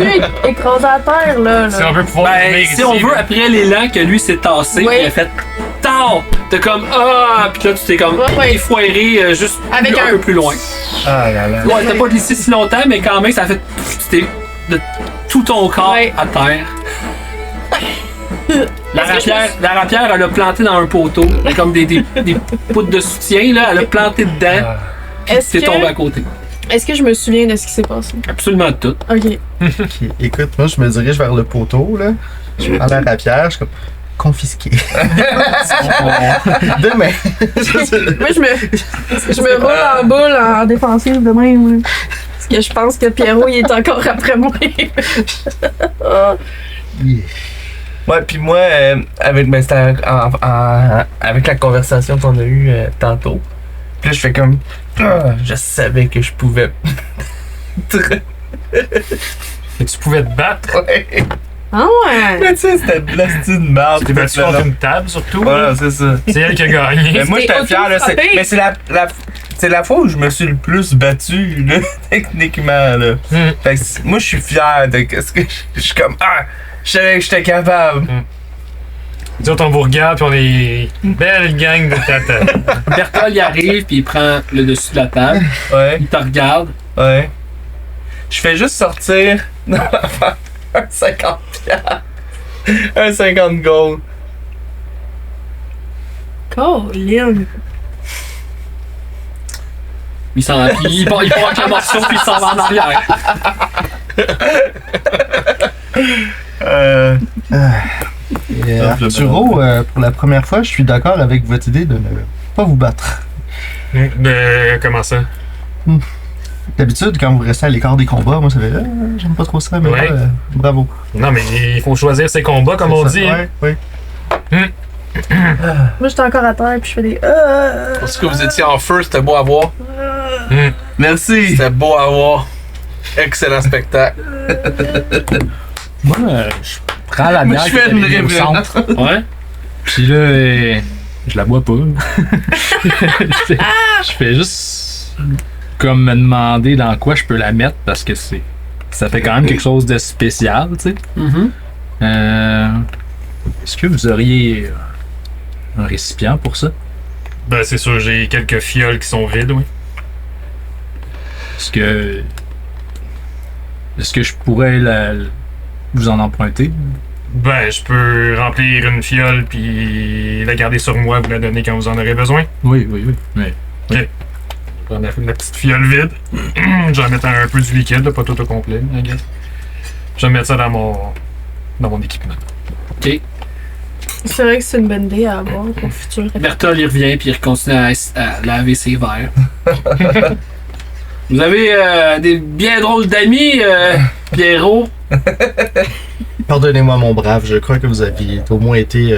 Écrasé à terre, là. Si on veut pouvoir Ben, venir si ici, on veut, après l'élan que lui s'est tassé, Oui. il a fait tard! T'es comme ah! Puis là, tu t'es comme Ouais. effoiré juste Avec un un- peu plus loin. Ah là là. Ouais, t'as pas glissé si longtemps, mais quand même, ça a fait. C'était de tout ton corps Ouais. à terre. La rapière, elle a planté dans un poteau. Il y a comme des poutres de soutien, là. Elle a planté dedans. Est-ce T'es tombé à que, côté. Est-ce que je me souviens de ce qui s'est passé? Absolument tout. Ok. Ok, écoute, moi, je me dirige vers le poteau, là. Je prends la rapière, je suis comme confisqué. Demain. Moi, je me roule en boule en défensive de même. Parce que je pense que Pierrot, il est encore après moi. Ouais, puis moi, avec la conversation qu'on a eue tantôt, puis là, je fais comme. Je savais que je pouvais. Et tu pouvais te battre. Ouais. Ah ouais! Mais tu sais, c'était de l'hostie de merde. Tu t'es battu contre une table, surtout. Voilà, c'est ça. C'est elle qui a gagné. Mais moi, j'étais fier, là. auto-frappé. Mais c'est la fois où je me suis le plus battu, là, techniquement, là. Fait que moi, je suis fier de ce que je suis comme. Je savais que j'étais capable. Nous autres, on vous regarde, puis on est une belle gang de tata. Bertol, il arrive, puis il prend le dessus de la table. Ouais, Il te regarde. ouais. Je fais juste sortir dans l'affaire un 50 piastres. Un 50 gold. Colin! Il s'en va. Il part avec le morceau, puis il s'en va en arrière. Arturo, pour la première fois, je suis d'accord avec votre idée de ne pas vous battre. Comment ça? D'habitude, quand vous restez à l'écart des combats, moi ça fait j'aime pas trop ça, mais Ouais. là, bravo. Non, mais il faut choisir ses combats, comme on dit. Hein. Ouais, ouais. Moi, j'étais encore à terre, puis je fais des. Parce que vous étiez en feu, c'était beau à voir. Merci. C'était beau à voir. Excellent spectacle. Moi, je prends la Moi, bière je qui fais est une arrivée au révérence. centre. Ouais. Puis là, je la bois pas. Je fais juste comme me demander dans quoi je peux la mettre parce que ça fait quand même quelque chose de spécial, tu sais. Est-ce que vous auriez un récipient pour ça? Ben, c'est sûr, j'ai quelques fioles qui sont vides, oui. Est-ce que je pourrais vous en emprunter? Ben, je peux remplir une fiole puis la garder sur moi, vous la donner quand vous en aurez besoin. Oui. Mais Je vais prendre la petite fiole vide. Je vais mettre un peu du liquide, là, pas tout au complet, I guess. Je vais mettre ça dans mon équipement. C'est vrai que c'est une bonne idée à avoir pour le futur. Bertol, il revient, puis il continue à laver ses verres. Vous avez des bien drôles d'amis, Pierrot. Pardonnez-moi, mon brave, je crois que vous aviez au moins été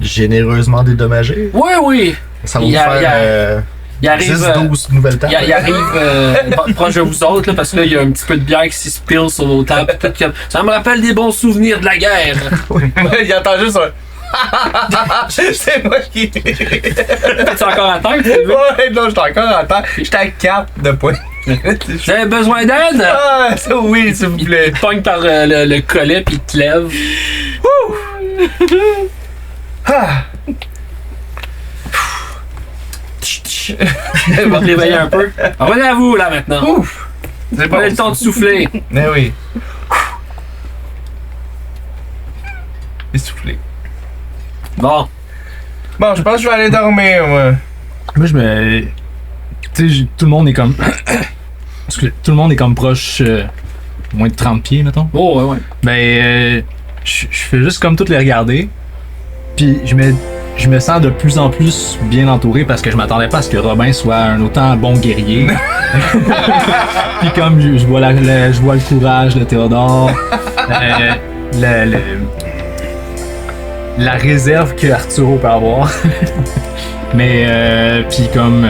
généreusement dédommagé. Oui. Ça va vous faire Il arrive. 10-12 nouvelles tables. Il arrive proche de vous autres, là, parce que là, il y a un petit peu de bière qui s'y spill sur vos tables. Tout comme, ça me rappelle des bons souvenirs de la guerre. Il entend juste un. C'est moi qui. T'es encore à terre, tu veux? Ouais, non, j'étais encore en temps. J'étais à 4 de points. Vous avez besoin d'aide? Ah, ça oui, s'il vous plaît. Il te pogne par le collet, puis il te lève. Ah. Il va te réveiller un peu. Revenez à vous, là, maintenant. Ouf. C'est Prenez le temps de souffler. Mais oui. Essoufflé. Bon. Bon, je pense que je vais aller dormir, moi. moi, je me. Tu sais, tout le monde est comme. Parce que tout le monde est comme proche. Moins de 30 pieds, mettons. Oh, ouais. Ben, je fais juste comme toutes les regarder. Puis je me sens de plus en plus bien entouré parce que je m'attendais pas à ce que Robin soit un autant bon guerrier. Puis comme je vois je vois le courage de Théodore, la réserve que Arturo peut avoir. Mais puis comme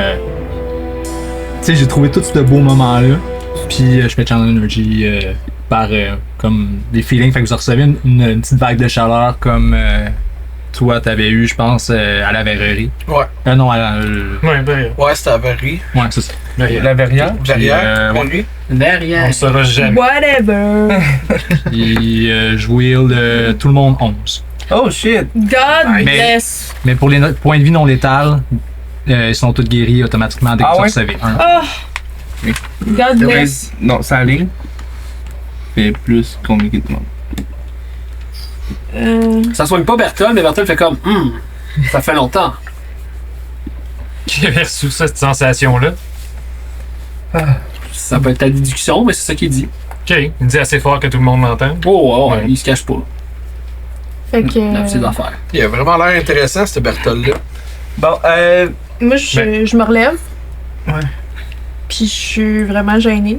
tu sais, j'ai trouvé tout ce beau moment là. Puis je fais Channel Energy par comme des feelings. Fait que vous recevez une petite vague de chaleur comme toi t'avais eu, je pense, à la verrerie. Ouais. Non, à la. Ouais, ben, Ouais, c'était à Verry. Ouais, c'est ça. La verrière. Verrière. ouais. Verry. Derrière. on saura jamais. Whatever. Puis je wheel tout le monde 11. Oh shit. God Mais- bless. Mais pour les points de vie non létals, ils sont tous guéris automatiquement dès que Ah vous ouais? recevez un. God bless. Non, ça aligne. Fait plus combien qui demande. Ça soigne pas Bertol, mais Bertol fait comme ça fait longtemps. Qui avait reçu cette sensation-là? Ça peut être ta déduction, mais c'est ça qu'il dit. Ok, il dit assez fort que tout le monde l'entend. Oh, Ouais. il se cache pas. Fait que. Il a ses affaires. Il a vraiment l'air intéressant, ce Bertol-là. Bon, Moi, je me relève. Ouais. Puis je suis vraiment gênée.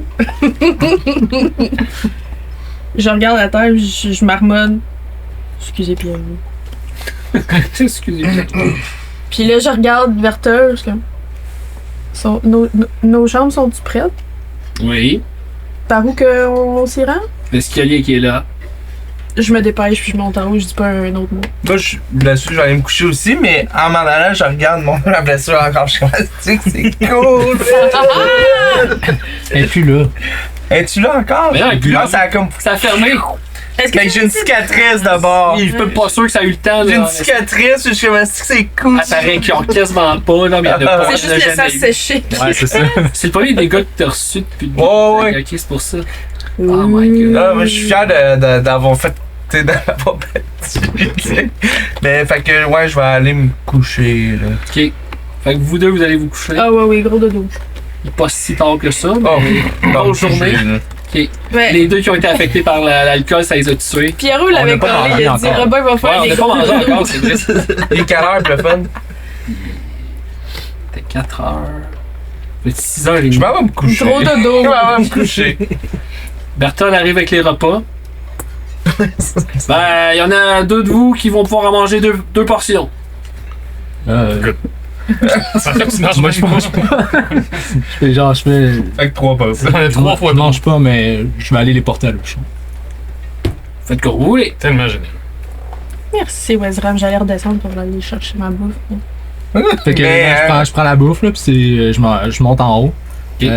Je regarde la terre, je marmonne. Excusez, Pierre. Excusez-moi. Puis là, je regarde Bertha, je suis comme. Nos chambres sont-tu prêtes? Oui. Par où qu'on s'y rend? L'escalier qui est là. Je me dépêche, puis je monte en haut, je dis pas un autre mot. moi, je suis blessé, je vais aller me coucher aussi, mais en m'en allant, je regarde la blessure encore. Je suis comme, c'est cool! Et puis là, Es-tu là encore? Mais non, elle est plus là. Ah, ça a comme. Ça a fermé. Est-ce que Ben, j'ai une cicatrice d'abord. Je suis même pas sûr que ça a eu le temps. J'ai là. une cicatrice, je suis comme, est-ce que c'est cool? Elle paraît qu'ils ont quasiment pas, là, mais il y en a pas. c'est il y en a juste laisser jamais ça eu. sécher? ouais, c'est ça. C'est le premier dégât que t'as reçu depuis le Ouais, ouais. Ok, c'est pour ça. Oh my god. Ah, mais je suis fier d'avoir fait. Tu sais, d'avoir battu. tu sais. Mais, fait que, ouais, je vais aller me coucher, là. Ok. Fait que vous deux, vous allez vous coucher. Ah ouais, gros dodo. Il est pas si tard que ça, mais Oh, bonne journée. là. Ok. Ouais. Les deux qui ont été affectés par l'alcool, ça les a tués. Pierrot l'avait On n'a pas parlé, il a mangé dit encore. Robin va Ouais, faire on les n'a pas gros mangé dodo. encore, c'est vrai. Il est quelle heure, le fun? C'était 4 heures. C'était 6h30. Je m'en vais me coucher. Gros dodo. Je m'en vais me coucher. Berthold arrive avec les repas. Ben, il y en a deux de vous qui vont pouvoir en manger deux portions. Ça fait que tu manges Moi, je mange pas. je fais. Fait que 3 passes. J'en ai 3 fois Je mange pas, mais je vais aller les porter à l'ouche. Faites comme vous voulez. Tellement génial. Merci, Wezram. J'allais redescendre pour aller chercher ma bouffe. Fait que Mais, je prends la bouffe, là, puis je monte en haut. Ok.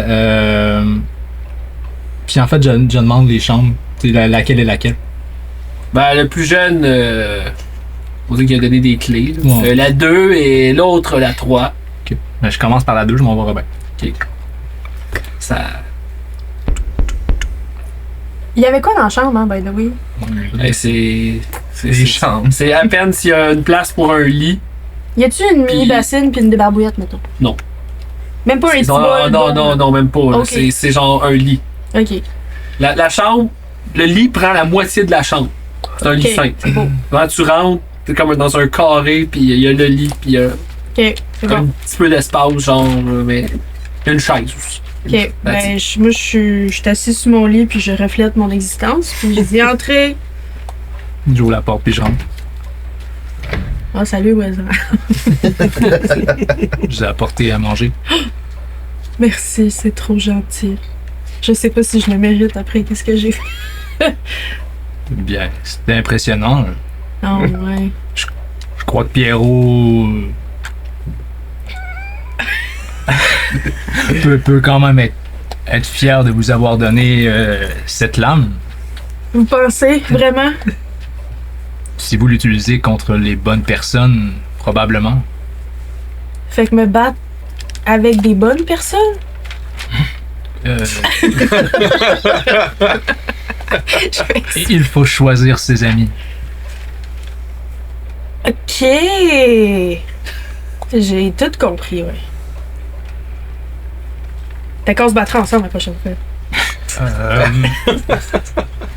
Puis en fait, je demande les chambres. Tu sais, laquelle est laquelle. Ben, le plus jeune, on dit qu'il a donné des clés. Là. Ouais. La 2 et l'autre, la 3. Ok. Ben, je commence par la 2, je m'en vais Robin. Ça. Il y avait quoi dans la chambre, hein, by the way? Ben, c'est Les chambres. c'est à peine s'il y a une place pour un lit. Y a-tu une mini bassine puis une débarbouillette, mettons? Non. Même pas un petit Non, bol non, d'eau? non, non, même pas. là. Ok. C'est genre un lit. Ok. La chambre, le lit prend la moitié de la chambre. C'est un lit Ok, simple. c'est beau. Quand tu rentres, t'es comme dans un carré, puis il y a le lit, puis il y a Ok, c'est un bon. petit peu d'espace, genre, mais il y a une chaise aussi. Ok, ben, moi, je suis assise sur mon lit puis je reflète mon existence. Puis je dis entrez. J'ouvre la porte, puis je rentre. Ah, salut, Wezram. Je l'ai apporté à manger. Merci, c'est trop gentil. Je sais pas si je le mérite après qu'est-ce que j'ai fait. Bien, c'était impressionnant. Oh, ouais. Je crois que Pierrot peut quand même être fier de vous avoir donné cette lame. Vous pensez, vraiment? Si vous l'utilisez contre les bonnes personnes, probablement. Fait que me battre avec des bonnes personnes? Il faut choisir ses amis. Ok. J'ai tout compris, ouais. Fait qu'on se battra ensemble la prochaine fois.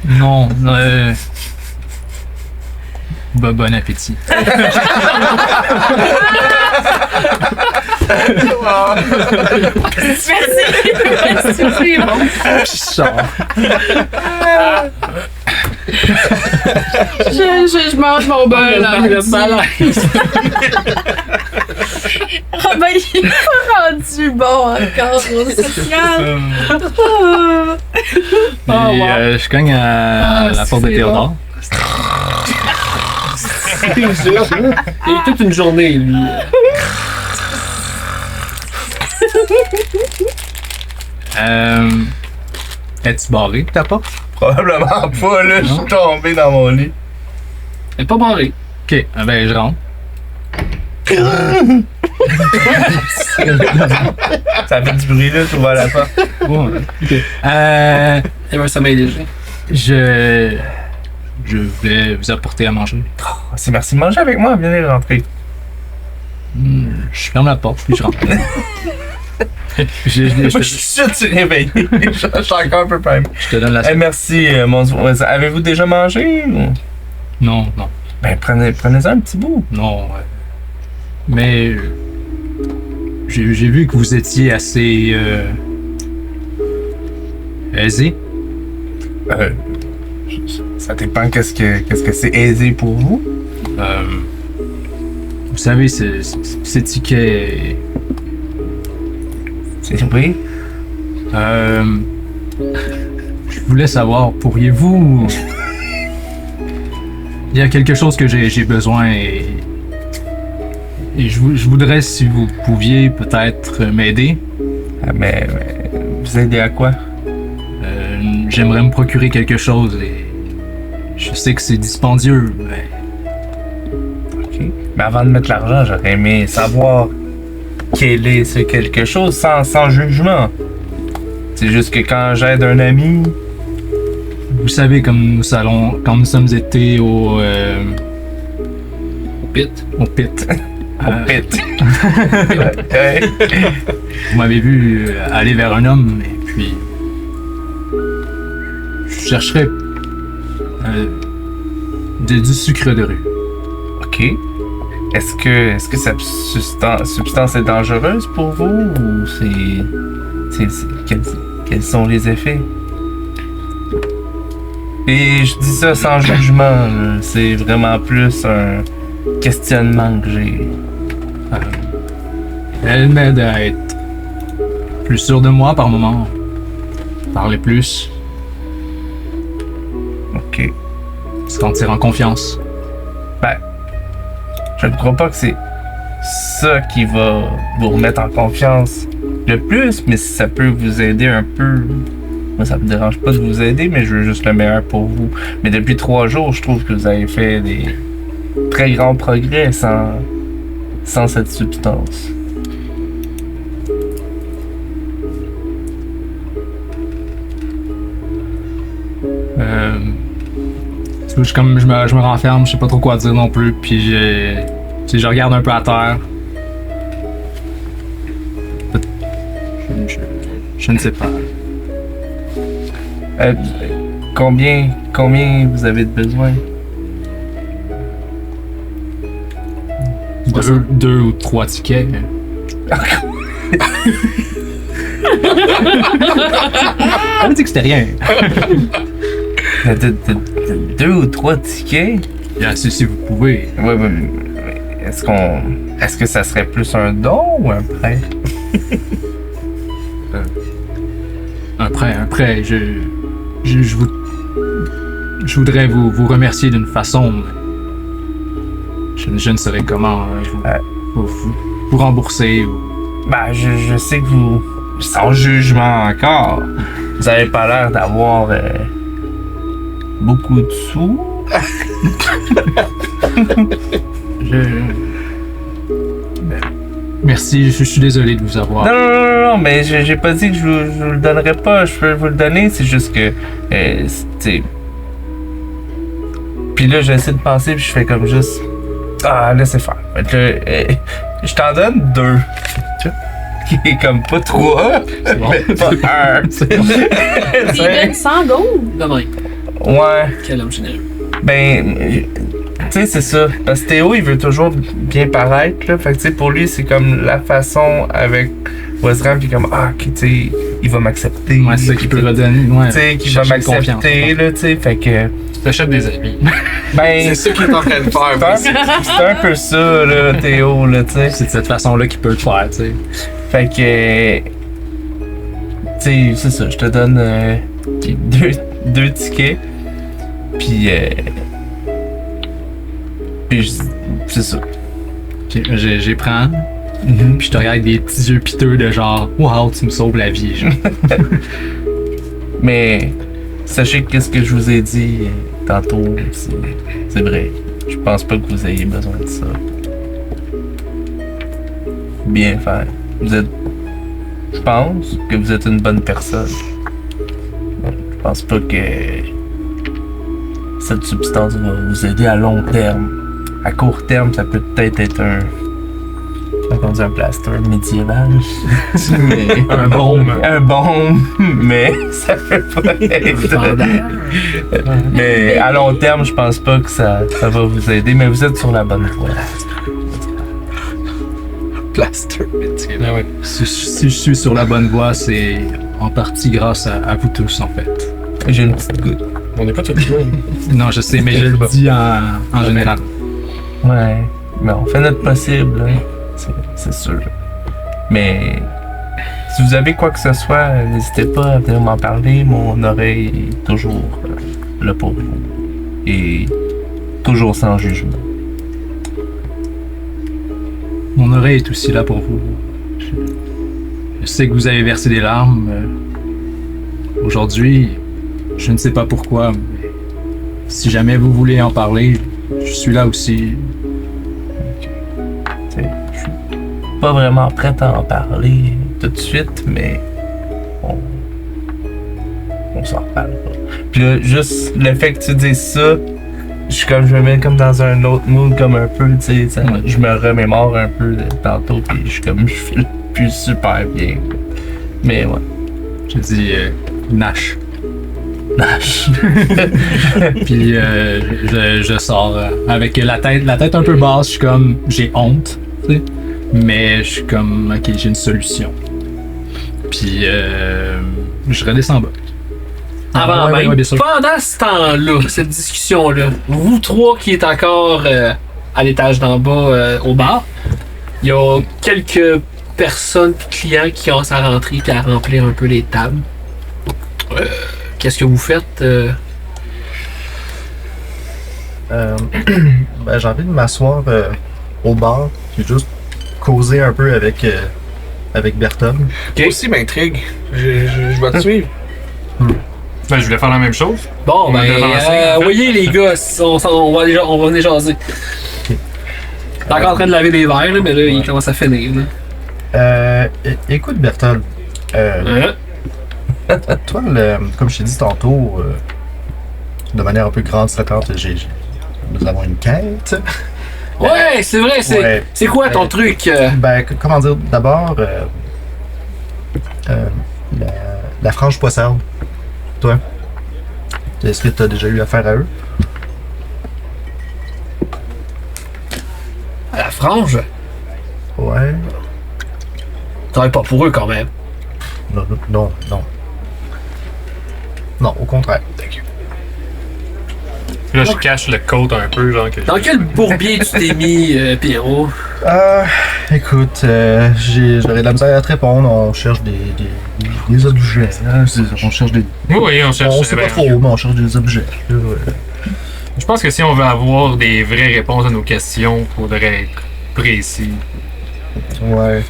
Non, bon appétit. Merci! Merci, c'est bon. Je sors. Je mange mon beurre, là. Le malaise. Ah ben, il est pas rendu bon encore. C'est grave. Et, je cogne à la porte de c'est Théodore. Il y a eu toute une journée, lui. Es-tu barré ta porte? Probablement pas, là. Je suis tombé dans mon lit. Elle est pas barrée. Ok, ben je rentre. Ça fait du bruit, là, tu ouvres la porte. Ouais, ok. Il y avait un sommeil léger. Je vais vous apporter à manger. C'est merci de manger avec moi, viens rentrer. Je ferme la porte puis je rentre. Moi, je suis sûr que tu es réveillé. Je suis encore un peu prime. Je te donne la Merci, mon voisin. Avez-vous déjà mangé? Ou... Non. Ben, prenez-en un petit bout. Non. Mais j'ai vu que vous étiez assez aisé. Ça dépend qu'est-ce que c'est aisé pour vous. Vous savez, ces tickets. Oui. Je voulais savoir, pourriez-vous. Il y a quelque chose que j'ai besoin et je voudrais, si vous pouviez, peut-être m'aider. Mais vous aidez à quoi? J'aimerais me procurer quelque chose et je sais que c'est dispendieux, mais. Ok. Mais avant de mettre l'argent, j'aurais aimé savoir quel est ce quelque chose sans jugement. C'est juste que quand j'aide un ami. Vous savez, comme quand nous sommes été au Pit. Au pit. Pit. Vous m'avez vu aller vers un homme et puis je chercherais du sucre de rue. Ok. Est-ce que cette substance est dangereuse pour vous ou quels sont les effets? Et je dis ça sans jugement, là. C'est vraiment plus un questionnement que j'ai. Elle m'aide à être plus sûr de moi par moment. Parler plus. Ok. Se sentir en confiance. Ben, je ne crois pas que c'est ça qui va vous remettre en confiance le plus, mais si ça peut vous aider un peu. Moi, ça me dérange pas de vous aider, mais je veux juste le meilleur pour vous. Mais depuis 3 jours, je trouve que vous avez fait des très grands progrès sans cette substance. Comme je me renferme, je sais pas trop quoi dire non plus, puis je regarde un peu à terre. Je ne sais pas. Combien vous avez de besoin? 2 ou 3 tickets. On m'a dit que c'était rien. 2 ou 3 tickets? Bien sûr, si vous pouvez. Oui. Est-ce que ça serait plus un don ou un prêt? Un prêt. Je voudrais vous remercier d'une façon. Je ne saurais comment vous rembourser. Ben, je sais que vous, sans jugement encore, vous avez pas l'air d'avoir beaucoup de sous. Merci, je suis désolé de vous avoir. Non, mais j'ai pas dit que je vous le donnerais pas. Je peux vous le donner, c'est juste que. Puis là, j'essaie de penser, puis je fais comme juste. Ah, laissez faire. Fait que, je t'en donne 2. Qui est comme pas 3, mais pas 1. Il donne 100 gold? Non. Ouais. Quel homme généreux. Ben, tu sais, c'est ça. Parce que Théo, il veut toujours bien paraître, là. Fait que, tu sais, pour lui, c'est comme la façon avec Wesram, puis comme, ok, tu sais, il va m'accepter. Ouais, c'est ça qui peut redonner. Ouais, tu sais, qu'il va m'accepter, là, tu sais. Fait que. Tu t'achètes des amis. Ben. C'est ça qu'il est en train de faire. C'est un peu ça, là, Théo, là, tu sais. C'est de cette façon-là qu'il peut le faire, tu sais. Fait que. Tu sais, c'est ça. Je te donne 2 tickets. Puis. Puis, c'est ça. J'y prends. Puis je te regarde avec des petits yeux piteux de genre, wow, tu me sauves la vie, genre. Mais. Sachez que ce que je vous ai dit tantôt, c'est vrai. Je pense pas que vous ayez besoin de ça. Bien faire. Je pense que vous êtes une bonne personne. Je pense pas que cette substance va vous aider à long terme. À court terme, ça peut peut-être être on dit un plaster médiéval. Mais Un baume. un baume, mais ça peut pas être. Mais à long terme, je pense pas que ça va vous aider, mais vous êtes sur la bonne voie. Plaster métier. Ah ouais. Si je suis sur la bonne voie, c'est en partie grâce à vous tous, en fait. J'ai une petite goutte. On n'est pas tous joués. Non, je sais, mais je le dis en général. Ouais, mais on fait notre possible, là. C'est sûr. Mais si vous avez quoi que ce soit, n'hésitez pas à venir m'en parler. Mon oreille est toujours là pour vous. Et toujours sans jugement. Mon oreille est aussi là pour vous. Je sais que vous avez versé des larmes. Aujourd'hui, je ne sais pas pourquoi, mais si jamais vous voulez en parler, je suis là aussi. Je suis pas vraiment prête à en parler tout de suite, mais on s'en reparlera. Puis là, juste le fait que tu dises ça, je me mets comme dans un autre mood, comme un peu, tu sais, je me remémore un peu de tantôt, puis je file plus super bien. Mais ouais. Je dis Nash. Nash. Puis je sors avec la tête un peu basse. Je suis comme, j'ai honte, tu sais. Mais je suis comme, ok, j'ai une solution. Puis je redescends bas. Avant Ouais, même, ouais, bien sûr. pendant ce temps-là, cette discussion-là, vous trois qui êtes encore à l'étage d'en bas au bar, il y a quelques personnes, clients qui commencent à rentrer et à remplir un peu les tables. Qu'est-ce que vous faites? Ben, j'ai envie de m'asseoir au bar, puis juste causer un peu avec Berton. Moi aussi m'intrigue. Je vais te suivre. Ben, je voulais faire la même chose. Bon, On ben, a devancé, en fait. voyez les gars, on va venir jaser. T'es encore en train de laver des verres, là, mais là, il commence à finir. Là. Écoute, Berton, Hein? toi, comme je t'ai dit tantôt, de manière un peu grande, nous avons une quête. Ouais, c'est vrai, Ouais. c'est quoi ton truc? Ben, comment dire, d'abord, la frange poissarde. Toi, est-ce que tu as déjà eu affaire à eux? La frange? Ouais. Travaille pas pour eux quand même. Non. Non, au contraire. Puis là, je cache le côte un peu, genre que. Dans quel bourbier tu t'es mis, Pierrot? Écoute, j'aurais de la misère à te répondre. On cherche des objets. Hein, on cherche des. Oui, on cherche. On sait ben, pas trop, mais on cherche des objets. Là, ouais. Je pense que si on veut avoir des vraies réponses à nos questions, il faudrait être précis. Ouais.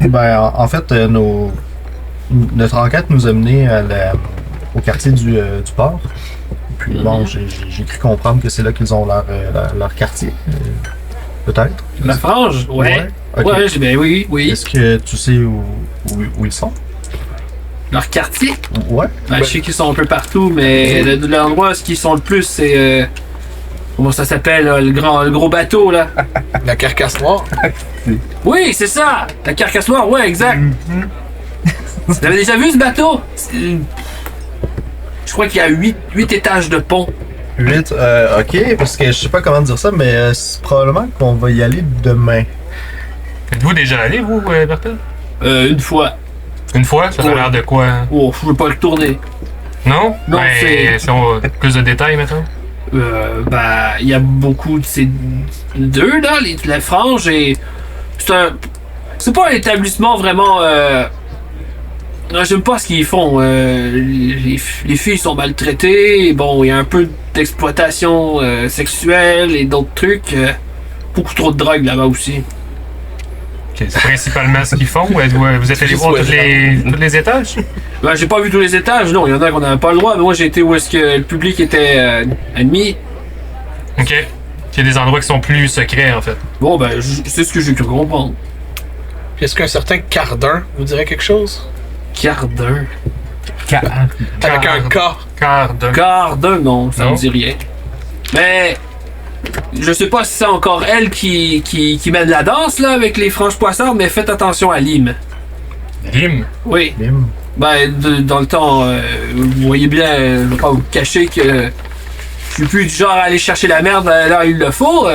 Ben, en fait, notre enquête nous a menés au quartier du port. Puis bon, j'ai cru comprendre que c'est là qu'ils ont leur quartier. Peut-être. La frange? Ouais. Ok. Ouais, ben oui. Est-ce que tu sais où ils sont? Leur quartier? Ouais. Ben, je sais qu'ils sont un peu partout, mais l'endroit où ils sont le plus, c'est. Comment ça s'appelle, là, le gros bateau, là? La carcasse noire. Oui, c'est ça! La carcasse noire, ouais, exact! Vous avez déjà vu ce bateau? Je crois qu'il y a 8 étages de pont. 8, ok, parce que je sais pas comment dire ça, mais c'est probablement qu'on va y aller demain. Êtes-vous déjà allé, vous, Bertel? Une fois. Une fois? Ça a Ouais. l'air de quoi? Oh, je veux pas le tourner. Non? Non, Ben, c'est- si on plus de détails maintenant? Ben, il y a beaucoup de ces deux, là, la frange, et c'est pas un établissement vraiment, non, j'aime pas ce qu'ils font. Les filles sont maltraitées, bon, il y a un peu d'exploitation sexuelle et d'autres trucs. Beaucoup trop de drogue là-bas aussi. Ok, c'est principalement ce qu'ils font? Ou vous êtes allé voir tous les étages? Ben, j'ai pas vu tous les étages, non, il y en a qu'on n'avait pas le droit, mais moi j'ai été où est-ce que le public était admis. Ok. Il y a des endroits qui sont plus secrets, en fait. Bon, ben, c'est ce que j'ai cru comprendre. Puis est-ce qu'un certain Cardin vous dirait quelque chose? Cardin. Avec un K. Quart d'un. Cardin, non, ça Non? me dit rien. Mais, Je sais pas si c'est encore elle qui mène la danse là avec les franges poissardes, mais faites attention à Lim. Lim. Oui. Lim. Ben, dans le temps, vous voyez bien, je vais pas vous cacher que je suis plus du genre à aller chercher la merde là où il le faut.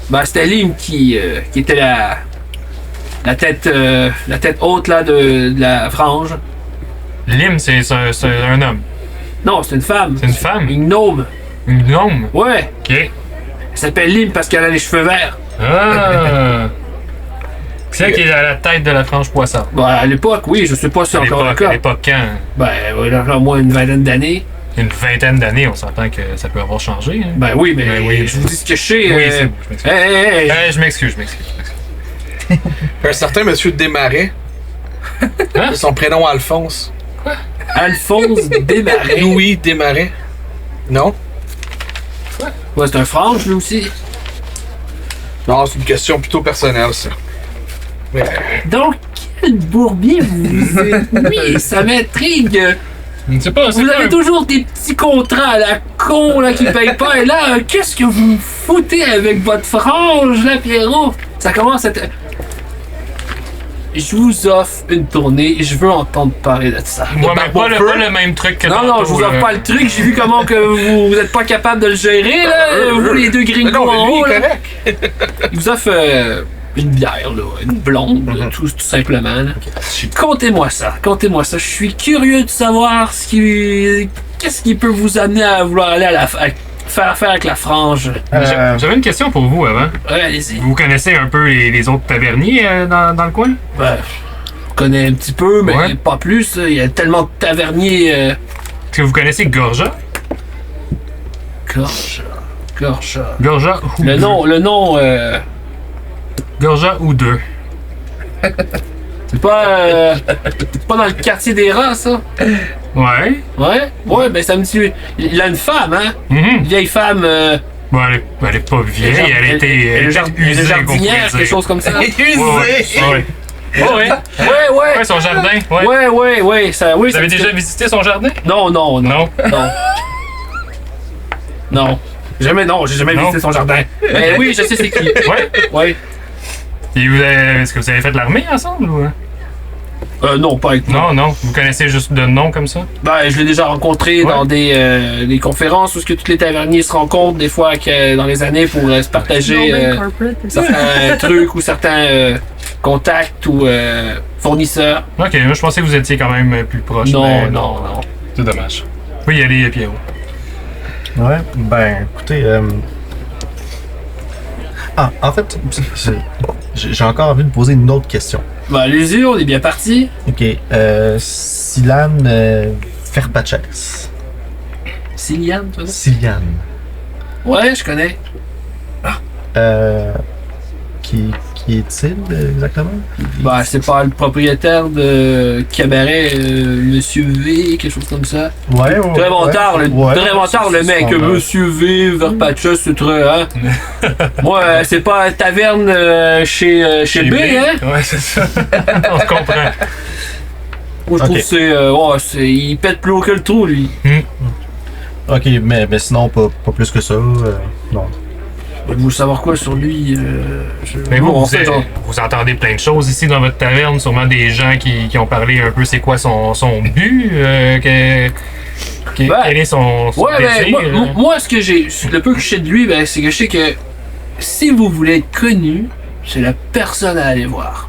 Ben, c'était Lim qui était la tête haute là de la frange. Lim, c'est un homme. Non, c'est une femme. C'est une femme? Une gnome. Une gnome? Ouais. Ok. Elle s'appelle Lim parce qu'elle a les cheveux verts. Ah! C'est elle qui est à la tête de la frange poisson. Ben, à l'époque, oui, je sais pas si c'est encore le À cas. l'époque quand? Ben, ouais, là, au moins une vingtaine d'années. Une vingtaine d'années, on s'entend que ça peut avoir changé. Hein? Ben oui, mais Ben oui. je vous dis ce que je sais. Oui, c'est bon, je m'excuse. Hey. Je m'excuse. Un certain monsieur Desmarais. Hein? Son prénom Alphonse. Alphonse Desmarais. Louis Desmarais. Non? Ouais, c'est un frange, lui aussi. Non, c'est une question plutôt personnelle, ça. Mais, Donc, quel bourbier vous êtes mis? Ça m'intrigue. Je sais pas, c'est Vous pas avez un- toujours des petits contrats à la con là qui payent pas. Et là, qu'est-ce que vous foutez avec votre frange là, Pierrot? Ça commence à être... Je vous offre une tournée et je veux entendre parler de ça. Ouais, mais pas le même truc que Non, tantôt, je vous offre là. pas le truc. J'ai vu comment que vous êtes pas capable de le gérer, là. Vous, les deux gringos non, mais en lui, haut, il est là. correct. Il vous offre une bière, là. Une blonde, tout simplement, là. Contez-moi ça. Je suis curieux de savoir qu'est-ce qui peut vous amener à vouloir aller à faire affaire avec la frange. J'avais une question pour vous avant. Ouais, allez-y. Vous connaissez un peu les autres taverniers dans le coin? Ben, je connais un petit peu, mais Ouais. pas plus. Il y a tellement de taverniers. Est-ce que vous connaissez Gorja? Gorja. Gorja ou Le nom, Gorja ou deux? c'est pas dans le quartier des rats, ça? Ouais. Ouais, ben ça me dit. Il a une femme, hein? Mhm. Une vieille femme. Bon, elle est pas vieille, elle était usée, qu'on pourrait jardinière, dire. quelque chose comme ça. Ouais. Ouais. Ouais, son jardin. Ouais. Ouais, ça, oui. Vous avez déjà visité son jardin? Non. J'ai jamais Non. visité son jardin. Mais oui, je sais c'est qui. Ouais. Et est-ce que vous avez fait de l'armée ensemble ou? Non, pas avec moi. Non. Vous connaissez juste de nom comme ça? Ben, je l'ai déjà rencontré dans des conférences où ce que tous les taverniers se rencontrent des fois dans les années pour se partager certains trucs ou certains contacts ou fournisseurs. Ok, moi je pensais que vous étiez quand même plus proche. mais Non. C'est dommage. Vous pouvez y aller, Pierrot. Ouais, ben, écoutez, en fait, j'ai encore envie de poser une autre question. Ben, allez-y, on est bien parti. Ok, Silan Ferpaches. Siliane, tu vois? Silian. Ouais, je connais. Qui est-il exactement? Ben, c'est pas le propriétaire de cabaret, Monsieur V, quelque chose comme ça. Ouais. Très tard, le mec, Monsieur V, Verpatchus, c'est très, hein. Moi, c'est pas taverne chez B, hein. Ouais, c'est ça. On se comprend. Moi, je trouve que il pète plus haut que le trou, lui. Ok, mais sinon, pas plus que ça. Non. Vous voulez savoir quoi sur lui? Mais Bon, vous, en fait, vous entendez plein de choses ici dans votre taverne, sûrement des gens qui ont parlé un peu c'est quoi son but, quel est son ouais, désir. ben, moi, le peu que je sais de lui, ben, c'est que je sais que si vous voulez être connu, c'est la personne à aller voir.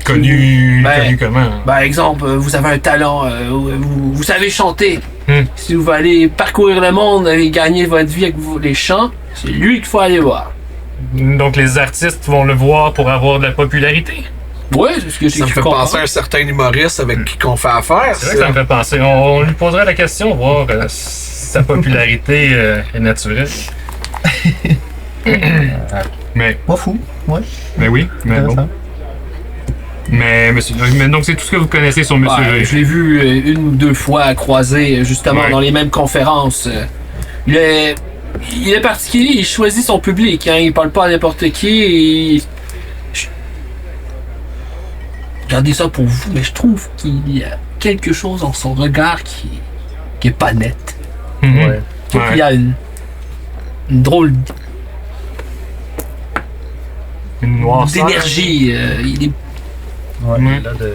Connu comment? Par exemple, vous avez un talent, vous savez chanter. Hmm. Si vous allez parcourir le monde et gagner votre vie avec les chants, c'est lui qu'il faut aller voir. Donc les artistes vont le voir pour avoir de la popularité. Ouais, c'est ce que j'ai Ça me fait penser à un certain humoriste avec qui qu'on fait affaire. C'est vrai que ça me fait penser. On lui poserait la question, voir si sa popularité est naturelle. Mais Pas fou, ouais. mais oui, mais bon. Intéressant. Mais donc c'est tout ce que vous connaissez sur Monsieur. Ouais, je l'ai vu une ou deux fois croiser justement Ouais. dans les mêmes conférences. Il est particulier, il choisit son public, hein, il parle pas à n'importe qui. Gardez ça pour vous, mais je trouve qu'il y a quelque chose dans son regard qui est pas net. Mhm. Ouais. Je trouve qu'il y a une drôle Une noirceur. d'énergie. Il est. Ouais, Ouais. il a de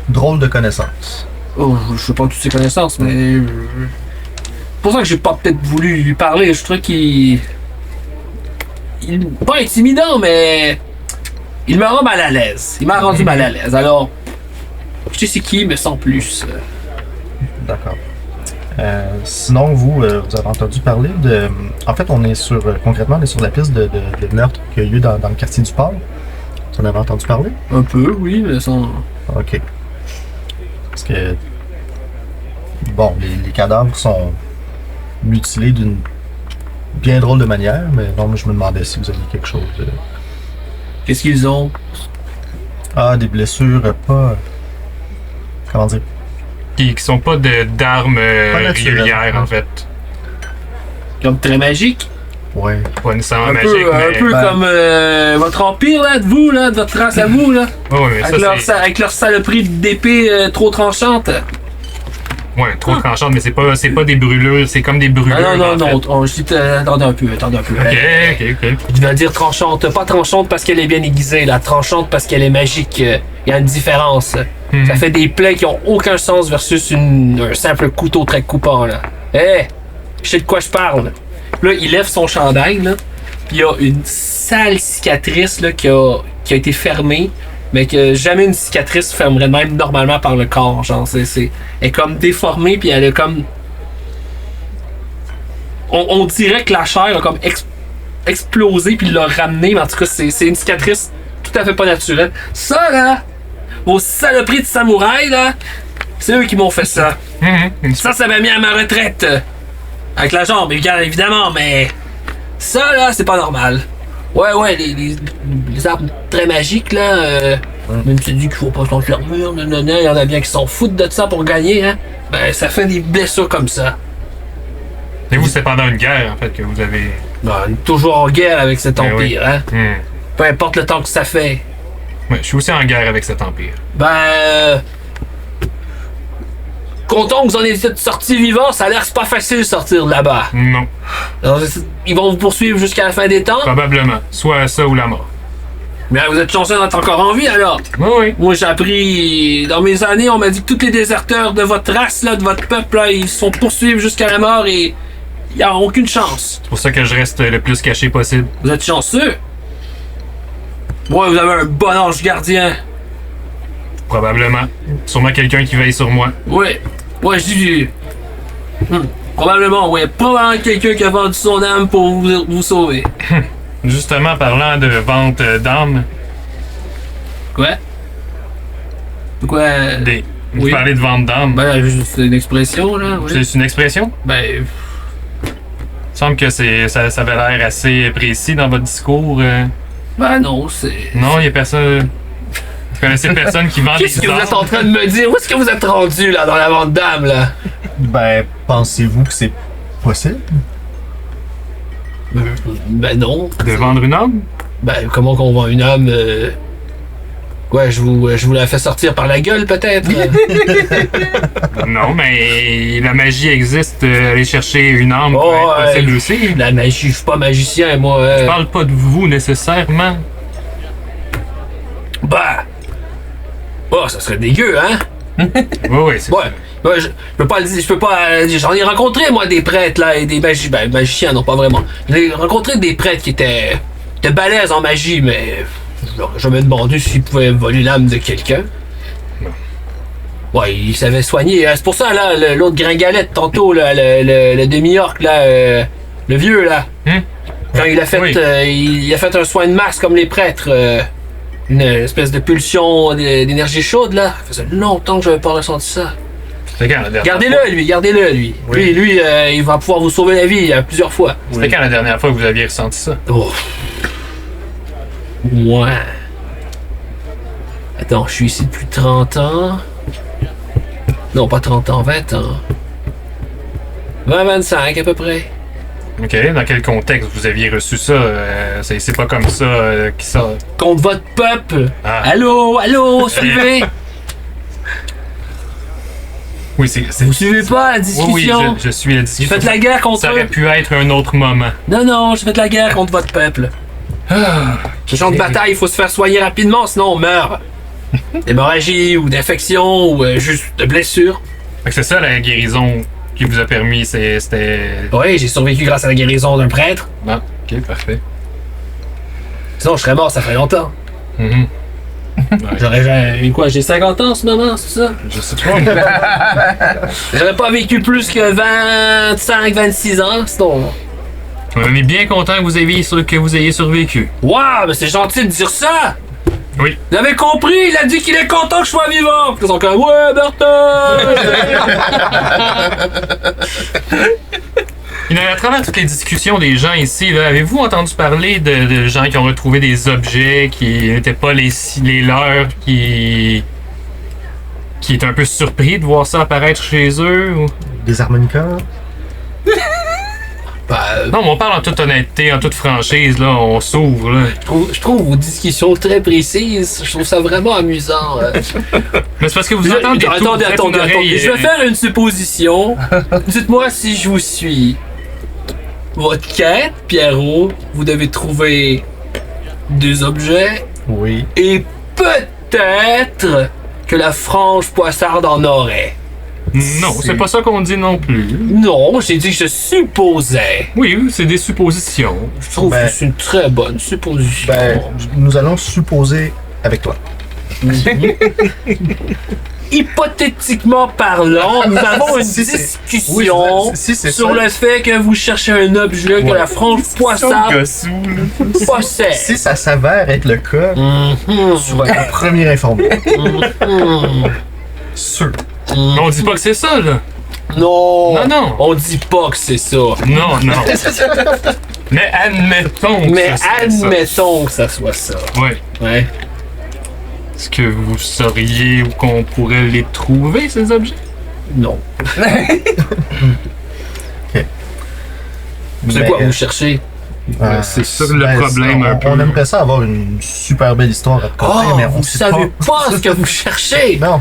drôle de connaissances. Oh, je sais pas toutes ses connaissances, mais. C'est pour ça que j'ai pas peut-être voulu lui parler. Je trouve qu'il. Il est pas intimidant, mais. Il me rend mal à l'aise. Il m'a rendu mal à l'aise. Alors. Je sais c'est qui, mais sans plus. D'accord. Sinon, vous avez entendu parler de... En fait, on est sur... concrètement, on est sur la piste de meurtre qu'il y a eu dans le quartier du port. Vous en avez entendu parler? Un peu, oui, mais sans. Ok. Parce que... Bon, les cadavres sont mutilés d'une bien drôle de manière, mais non, mais je me demandais si vous aviez quelque chose de... Qu'est-ce qu'ils ont? Ah, des blessures pas... Comment dire? Qui sont pas d'armes Pas naturelles. régulières, en fait. Comme très magique? Ouais. Pas nécessairement Un magiques, peu, mais... un peu Ben- comme votre empire, là, de vous, là, de votre race à vous, là. Ouais, mais Avec, ça, avec leur saloperie d'épée trop tranchante. c'est... Ouais, trop tranchante, mais c'est pas des brûlures, c'est comme des brûlures, Ah non, en non, fait. non, je dis, attendez un peu. Ok. Je vais dire tranchante, pas tranchante parce qu'elle est bien aiguisée, la tranchante parce qu'elle est magique. Il y a une différence. Mhm. Ça fait des plaies qui ont aucun sens versus un simple couteau très coupant, là. Hé! Je sais de quoi je parle. Là, il lève son chandail, là. Puis il y a une sale cicatrice, là, qui a été fermée. Mais que jamais une cicatrice fermerait de même normalement par le corps. Genre, elle est comme déformée, puis elle est comme. On dirait que la chair a comme explosé, puis l'a ramené. Mais en tout cas, c'est une cicatrice tout à fait pas naturelle. Ça, là, vos saloperies de samouraï, là, c'est eux qui m'ont fait ça. Ça m'a mis à ma retraite. Avec la jambe, évidemment, mais. Ça, là, c'est pas normal. Ouais, les armes très magiques, là, même si tu dis qu'il faut pas s'enfermer, il y en a bien qui s'en foutent de ça pour gagner, hein. Ben, ça fait des blessures comme ça. Et vous, c'est pendant une guerre, en fait, que vous avez... Ben, on est toujours en guerre avec cet Ben empire, oui. hein. Peu importe le temps que ça fait. Ouais, je suis aussi en guerre avec cet empire. Content que vous en étiez sortis vivants, ça a l'air que c'est pas facile de sortir de là-bas. Non, Alors, ils vont vous poursuivre jusqu'à la fin des temps. probablement. Soit ça ou la mort. Mais vous êtes chanceux d'être encore en vie, alors. Oui. Moi, j'ai appris, dans mes années, on m'a dit que tous les déserteurs de votre race, là, de votre peuple, là, ils se font poursuivre jusqu'à la mort et il n'y a aucune chance. C'est pour ça que je reste le plus caché possible. Vous êtes chanceux. Ouais, vous avez un bon ange gardien. Probablement. Sûrement quelqu'un qui veille sur moi. Ouais, je dis... Probablement, ouais. Probablement quelqu'un qui a vendu son âme pour vous sauver. Justement, parlant de vente d'armes, Quoi? Quoi? vous Oui. parlez de vente d'armes. Ben, c'est une expression, là. Oui. C'est une expression? Ben, Il me semble que ça avait l'air assez précis dans votre discours. ben non, c'est... Non, il y a personne... Vous connaissez personne qui vend Qu'est-ce des que vous êtes armes? en train de me dire? Où est-ce que vous êtes rendu, là, dans la vente d'âme, là? Ben, pensez-vous que c'est possible? Ben non. De vendre une arme? Ben, comment qu'on vend une âme? Ouais, je vous la fais sortir par la gueule, peut-être? Non, mais la magie existe. Aller chercher une arme Oh, peut être possible aussi. La magie, je suis pas magicien, moi. Je parle pas de vous nécessairement. Bah! Oh, ça serait dégueu, hein? Oui, c'est Ouais. Ouais, je peux pas le dire, je peux pas. J'en ai rencontré, moi, des prêtres, là, et des magiciens, non, pas vraiment. J'ai rencontré des prêtres qui étaient balèzes en magie, mais. Je me demandais s'ils pouvaient voler l'âme de quelqu'un. Ouais, ils savaient soigner. C'est pour ça, là, l'autre gringalette, tantôt, là, le demi-orc, là, le vieux, là. Quand il a fait, Oui. il a fait un soin de masse comme les prêtres. Une espèce de pulsion d'énergie chaude, là. Ça faisait longtemps que j'avais pas ressenti ça. C'était quand la dernière Gardez-le, lui. Oui. Lui, il va pouvoir vous sauver la vie plusieurs fois. C'était quand la dernière fois que vous aviez ressenti ça? Oh. Ouais. Attends, je suis ici depuis 30 ans. Non, pas 30 ans, 20 ans. 20-25 à peu près. Ok, dans quel contexte vous aviez reçu ça? C'est pas comme ça qui sort. Contre votre peuple. Ah. Allô, suivez. Oui, c'est. Vous suivez pas la discussion? Oui, je suis la J'ai discussion. fait la guerre contre Ça eux. aurait pu être un autre moment. Non, j'ai fait la guerre contre votre peuple. Ce genre de bataille, il faut se faire soigner rapidement, sinon on meurt. D'hémorragie ou d'infection ou juste de blessure. Fait que c'est ça la guérison qui vous a permis, c'était. Oui, j'ai survécu grâce à la guérison d'un prêtre. Ah, ok, parfait. Sinon, je serais mort, ça fait longtemps. Mhm. J'ai 50 ans en ce moment, c'est ça? Je sais pas. J'aurais pas vécu plus que 25, 26 ans, sinon. On est bien content que vous ayez survécu. Waouh, mais c'est gentil de dire ça! Oui. Vous avez compris, il a dit qu'il est content que je sois vivant! Ils sont comme, ouais, Bertha! À travers toutes les discussions des gens ici, là, avez-vous entendu parler de gens qui ont retrouvé des objets qui n'étaient pas les leurs, qui étaient un peu surpris de voir ça apparaître chez eux? Ou... Des harmonicas? Non, mais on parle en toute honnêteté, en toute franchise, là, on s'ouvre, là. Je trouve vos discussions très précises. Je trouve ça vraiment amusant. Mais c'est parce que vous entendez tout, Attendez. vous êtes une oreille, Je vais faire une supposition. Dites-moi si je vous suis. Votre quête, Pierrot, vous devez trouver 2 objets Oui. et peut-être que la frange poissarde en aurait. Non, c'est pas ça qu'on dit non plus. Non, j'ai dit que je supposais. Oui, c'est des suppositions. Je trouve Ben- que c'est une très bonne supposition. Nous allons supposer avec toi. Hypothétiquement parlant, nous avons une Si c'est- discussion Oui, si c'est sur ça. le fait que vous cherchez un objet que Ouais. la frange poissarde possède. Si ça s'avère être le cas, Mhm. tu vas être le premier informé. Mhm. Sûr. Mais on dit pas que c'est ça, là. Non, Non. on dit pas que c'est ça. Non. Mais admettons que Mais ce serait ça. admettons que ça soit ça. Ouais. Ouais. Est-ce que vous sauriez où qu'on pourrait les trouver, ces objets? Non. C'est Mais, quoi vous cherchez? C'est ça le problème un peu. On aimerait ça avoir une super belle histoire à te conter, Oh, mais on vous sait savez pas ce que vous cherchez! Non.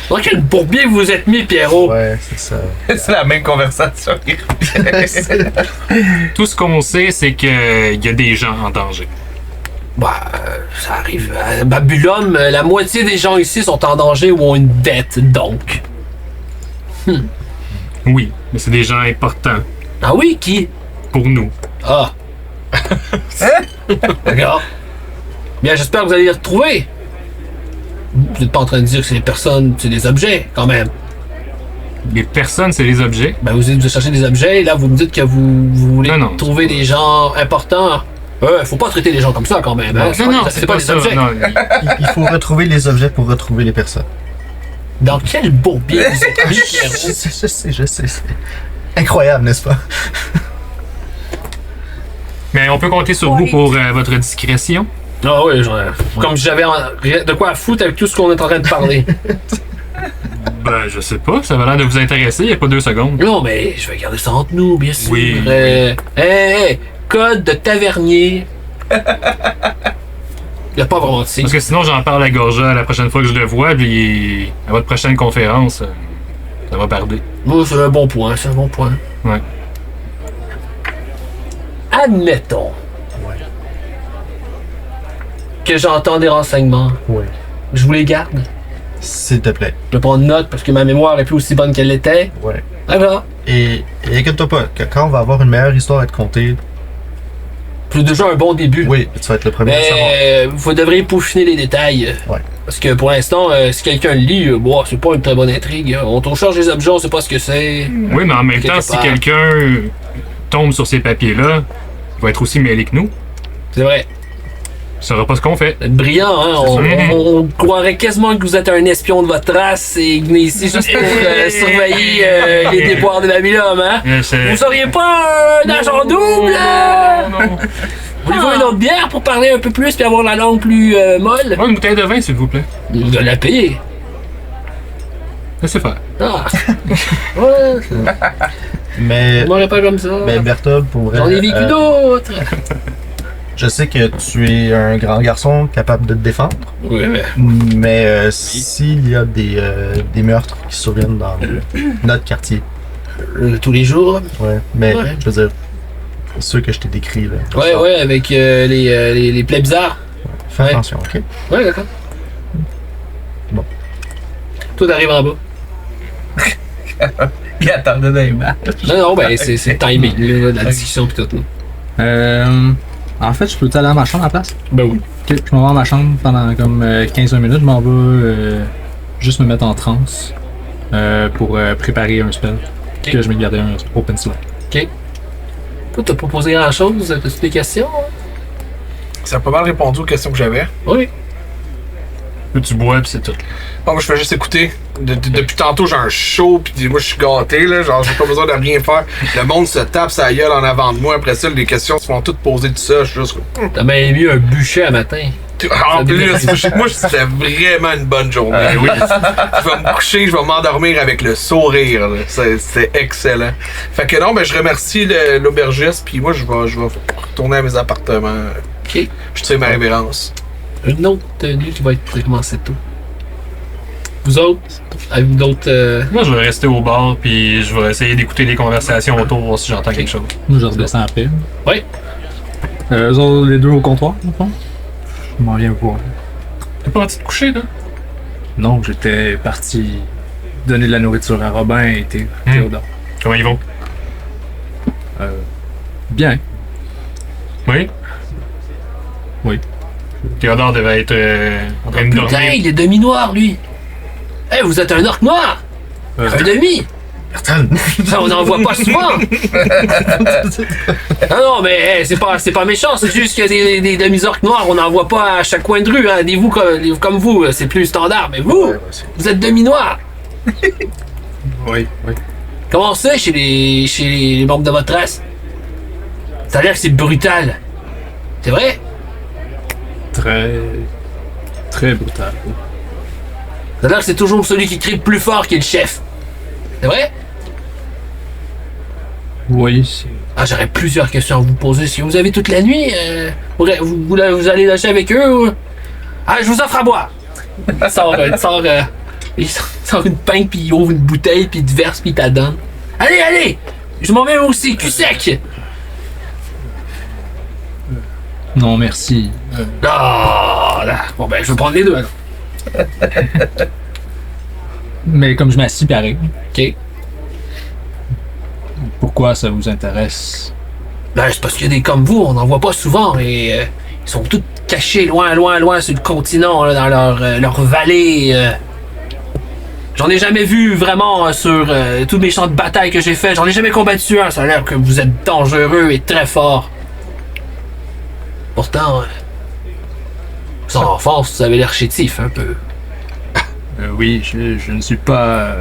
Dans quel bourbier vous êtes mis, Pierrot? Ouais, c'est ça. C'est la même conversation. Tout ce qu'on sait, c'est qu'il y a des gens en danger. Bah, ça arrive. À Babylone, la moitié des gens ici sont en danger ou ont une dette, donc. Oui, mais c'est des gens importants Ah oui, qui? pour nous. Ah. D'accord. Bien, j'espère que vous allez les retrouver. Vous n'êtes pas en train de dire que c'est des personnes, c'est des objets, quand même. Les personnes, c'est les objets. Ben, vous cherchez des objets, et là, vous me dites que vous voulez Non. trouver des gens importants. Faut pas traiter les gens comme ça, quand même. Hein? Non, c'est pas des ça. objets. Non, Il faut retrouver les objets pour retrouver les personnes. Dans quel bourbier vous êtes mis, Pierrot? Je sais. C'est incroyable, n'est-ce pas? mais on peut compter sur vous pour votre discrétion. Ah oui, comme j'avais de quoi à foutre avec tout ce qu'on est en train de parler. Ben, je sais pas, ça va l'air de vous intéresser, il y a pas 2 secondes. Non, mais je vais garder ça entre nous, bien sûr. Oui. Hey, code de tavernier. Y a pas vraiment de signe. Parce que sinon, j'en parle à Gorja la prochaine fois que je le vois, puis à votre prochaine conférence, ça va barder. Oui, c'est un bon point, Ouais. Admettons que j'entends des renseignements. Ouais. Je vous les garde. S'il te plaît. Je vais prendre note parce que ma mémoire est plus aussi bonne qu'elle l'était. Ouais. D'accord. Et inquiète-toi pas, quand on va avoir une meilleure histoire à te conter, C'est déjà un bon début. oui, tu vas être le premier à le savoir. Mais vous devriez peaufiner les détails. Ouais. Parce que pour l'instant, si quelqu'un le lit, c'est pas une très bonne intrigue. On cherche des objets, on sait pas ce que c'est. Oui, mais en même temps, Quelque si part. quelqu'un tombe sur ces papiers-là, il va être aussi mêlé que nous. C'est vrai. Il saura pas ce qu'on fait. Vous êtes brillant, hein? On croirait quasiment que vous êtes un espion de votre race et que vous venez ici juste pour surveiller les déboires de Babylone, hein? Vous seriez pas un agent double? Non. Voulez-vous une autre bière pour parler un peu plus et avoir la langue plus molle? Oh, une bouteille de vin, s'il vous plaît. Vous allez la payer. Laissez faire. Ah. Ouais, Mais, on m'aurait pas comme ça. mais Berthold, pour vrai, J'en ai vécu d'autres. Je sais que tu es un grand garçon capable de te défendre, Oui, mais. mais s'il y a des meurtres qui surviennent dans notre quartier, Tous les jours. ouais, mais Ouais. je veux dire, ceux que je t'ai décrits, là. Ouais, ouais, avec les plaies bizarres. Fais Ouais. attention, ok? Ouais, d'accord. Bon. Toi, t'arrives en bas. Il attendait dans les matchs. Non, ben, c'est le timing, là, de la discussion pis tout. là. En fait, je peux aller à ma chambre à la place? Ben oui. Ok, je m'en vais à ma chambre pendant comme 15-20 minutes. Je m'en vais juste me mettre en transe pour préparer un spell. Ok. Que je vais garder un open slot. Toi, t'as pas posé grand chose? T'as-tu des questions? Ça a pas mal répondu aux questions que j'avais. Oui. Là, tu bois pis c'est tout. Bon, moi, je fais juste écouter. Depuis tantôt, j'ai un show, pis moi, je suis gâté, là. Genre, j'ai pas besoin de rien faire. Le monde se tape sa gueule en avant de moi. Après ça, les questions se font toutes poser tout ça. Je suis juste. T'as même mis un bûcher à matin. En plus, moi, c'était vraiment une bonne journée. Oui. Je vais me coucher, je vais m'endormir avec le sourire. là. C'était excellent. Fait que non, ben, je remercie l'aubergiste, puis moi, je vais retourner à mes appartements. Ok. Je tire ma révérence. Une autre nuit qui va être commencée tôt. Vous autres, avez-vous d'autres. Moi, je vais rester au bar puis je vais essayer d'écouter les conversations autour, voir si j'entends quelque chose. Moi, je redescends après. Oui. Eux autres, les deux au comptoir, au fond. Je m'en viens vous voir. T'es pas parti te coucher, là? Non, j'étais parti donner de la nourriture à Robin et Théodore. Comment ils vont? Bien. Oui? Oui. Théodore devait être en train de Putain, dormir. il est demi-noir, lui. Eh, vous êtes un orc noir. Un demi. Bertrand! Ça, on n'en voit pas souvent. Non, mais hey, c'est pas méchant. C'est juste que des demi-orques noirs, on n'en voit pas à chaque coin de rue. Hein. Des vous comme vous, c'est plus standard. Mais vous, vous êtes demi-noir. Oui, oui. Comment c'est chez les membres de votre race? Ça a l'air que c'est brutal. C'est vrai? Très. Très brutal. Ça a l'air que c'est toujours celui qui crie le plus fort qui est le chef. C'est vrai? Oui, c'est. Ah, j'aurais plusieurs questions à vous poser. Si vous avez toute la nuit, vous allez lâcher avec eux ou... Ah, je vous offre à boire. Il sort une pinte, puis il ouvre une bouteille, puis il te verse, puis il te la donne. Allez, allez! Je m'en mets aussi, cul sec! Non, merci. Ah, là. Bon, ben, je vais prendre les deux, alors. Mais comme je m'assis pareil, OK. pourquoi ça vous intéresse? Ben, c'est parce qu'il y a des comme vous, on n'en voit pas souvent, et ils sont tous cachés loin, loin, loin sur le continent, là, dans leur vallée. J'en ai jamais vu vraiment sur tous mes champs de bataille que j'ai fait. J'en ai jamais combattu un. Ça a l'air que vous êtes dangereux et très fort. Pourtant, sans force, vous avez l'air chétif un peu. Oui, je ne suis pas.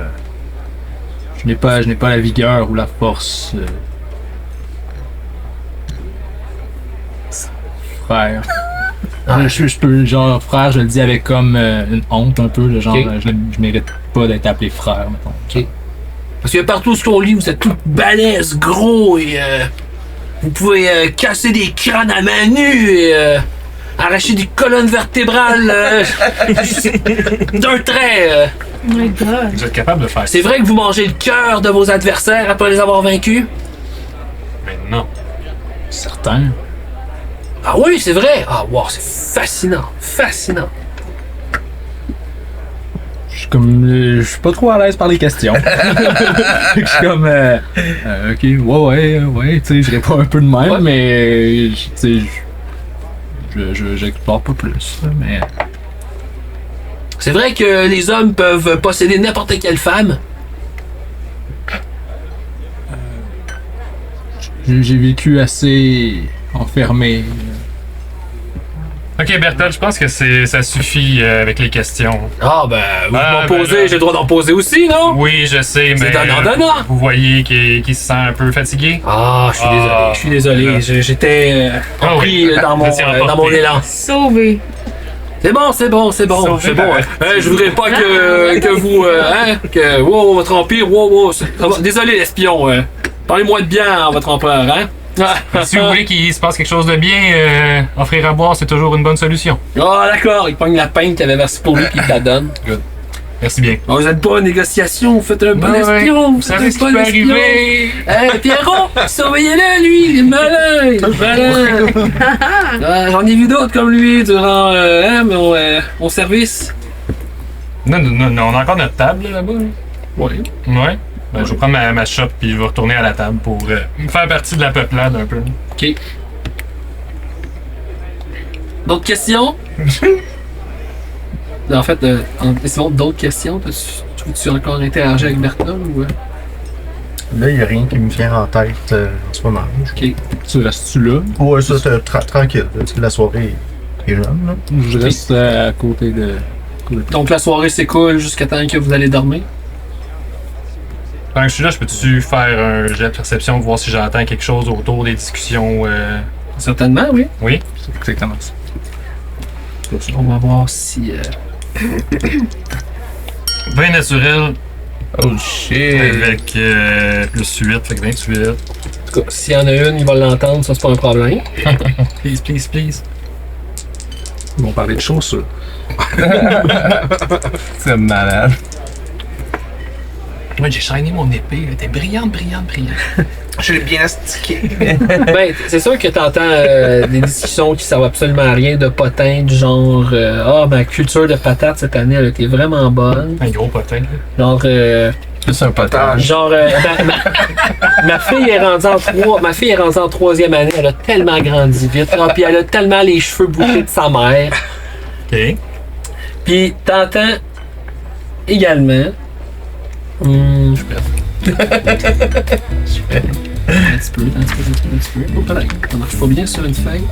Je n'ai pas la vigueur ou la force. Frère. Ah. Je peux, genre, frère, je le dis avec comme une honte un peu, le genre, Ok. je mérite pas d'être appelé frère, mettons. Ok. Parce que partout ce qu'on lit, vous êtes tous balèzes, gros et vous pouvez casser des crânes à main nue et arracher des colonnes vertébrales d'un trait. Oh my god. Vous êtes capable de faire ça? C'est vrai que vous mangez le cœur de vos adversaires après les avoir vaincus? Mais non. Certain. Ah oui, c'est vrai! Ah wow, c'est fascinant, fascinant. Je suis comme. Je suis pas trop à l'aise par les questions. Je suis comme. Ok, ouais, tu sais, je réponds un peu de même, Ouais. mais. Tu sais, j'explore pas plus, là, mais. C'est vrai que les hommes peuvent posséder n'importe quelle femme. J'ai vécu assez enfermé. Ok, Bertel, je pense que ça suffit avec les questions. Ah ben, vous Ah, m'en ben posez, là. j'ai le droit d'en poser aussi, non? Oui, je sais, C'est mais donnant-donnant. vous voyez qu'il se sent un peu fatigué. Ah, je suis désolé, j'étais Ah pris oui. dans Vous étiez mon emporté. élan. Sauvé. C'est bon. Sauvé par la Je voudrais pas que vous, wow, votre empire, wow, désolé l'espion, parlez-moi de bien à votre empereur, hein? Si vous voulez qu'il se passe quelque chose de bien, offrir à boire, c'est toujours une bonne solution. Ah, d'accord, il pogne la pinte qu'il avait versée pour lui, puis il te la donne. Merci bien. Oh, vous êtes pas en négociation, vous faites un bon espion, Vous savez ce qui peut arriver. Hey, Pierrot, surveillez-le, lui, il est malin, il est malin. J'en ai vu d'autres comme lui durant mon service. Non, on a encore notre table là-bas. Ouais. Ouais. Ben, je vais prendre ma shop puis je vais retourner à la table pour faire partie de la peuplade un peu. Ok. D'autres questions? En fait, sinon, d'autres questions? Tu veux-tu encore interagir avec Bertrand ou... Là, il n'y a rien qui me vient en tête en ce moment. Ok. Tu restes-tu là? Ouais, ça, c'est tranquille. Parce que la soirée est jeune, là. Je reste à côté de. Donc la soirée s'écoule jusqu'à temps que vous allez dormir? Pendant que je suis là, je peux-tu faire un jet de perception pour voir si j'entends quelque chose autour des discussions? Certainement, oui. Oui? C'est exactement ça. On va voir si... 20 naturel Oh shit! avec plus 8, fait que 28. En tout cas, s'il y en a une, il va l'entendre, ça c'est pas un problème. Please, please, please. Ils vont parler de chaussures. C'est malade. Moi, j'ai shiné mon épée, elle était brillante. Je l'ai bien astiqué. Ben, c'est sûr que t'entends des discussions qui servent absolument à rien de potin, du genre ma culture de patates cette année, elle était vraiment bonne. Un gros potin. Genre, Plus un potage. ma fille est rendue en troisième année, elle a tellement grandi vite, puis elle a tellement les cheveux bouclés de sa mère. Ok. Puis t'entends également. Je suis prêt. Un petit peu. Oh, peut-être. Ça marche pas bien sur une feuille.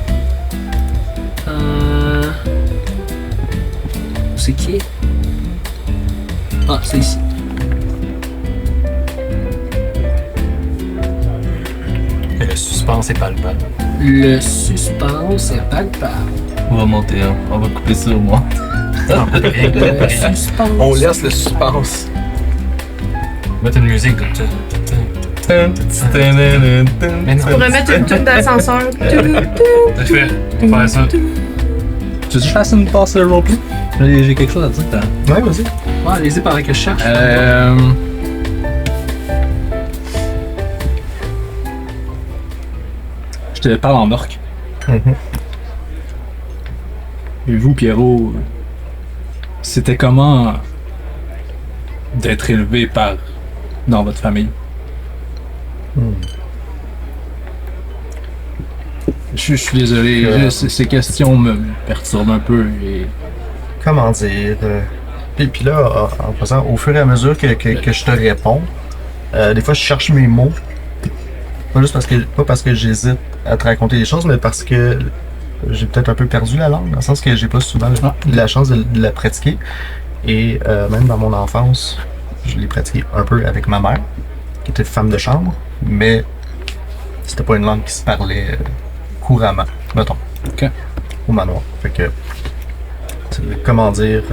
C'est qui? Ah, c'est ici. Le suspense est palpable. Le suspense est palpable. On va monter, hein. On va couper ça au moins. Le suspense. On laisse le suspense. Mettre une musique. Mais On pourrait mettre une tune d'ascenseur. C'est fait. On va faire ça. Tu veux que je fasse une passe roleplay? J'ai quelque chose à dire. Ouais, vas-y. Ouais, allez-y pendant que je cherche. Je te parle en orc. Et vous, Pierrot, c'était comment d'être élevé dans votre famille? Je suis désolé, ces questions me perturbent un peu et... Comment dire? Puis là, en faisant au fur et à mesure que je te réponds, des fois je cherche mes mots. Pas parce que j'hésite à te raconter des choses, mais parce que j'ai peut-être un peu perdu la langue, dans le sens que j'ai pas souvent la chance de la pratiquer. Et même dans mon enfance, je l'ai pratiqué un peu avec ma mère, qui était femme de chambre, mais c'était pas une langue qui se parlait couramment, mettons, au manoir. Fait que, comment dire,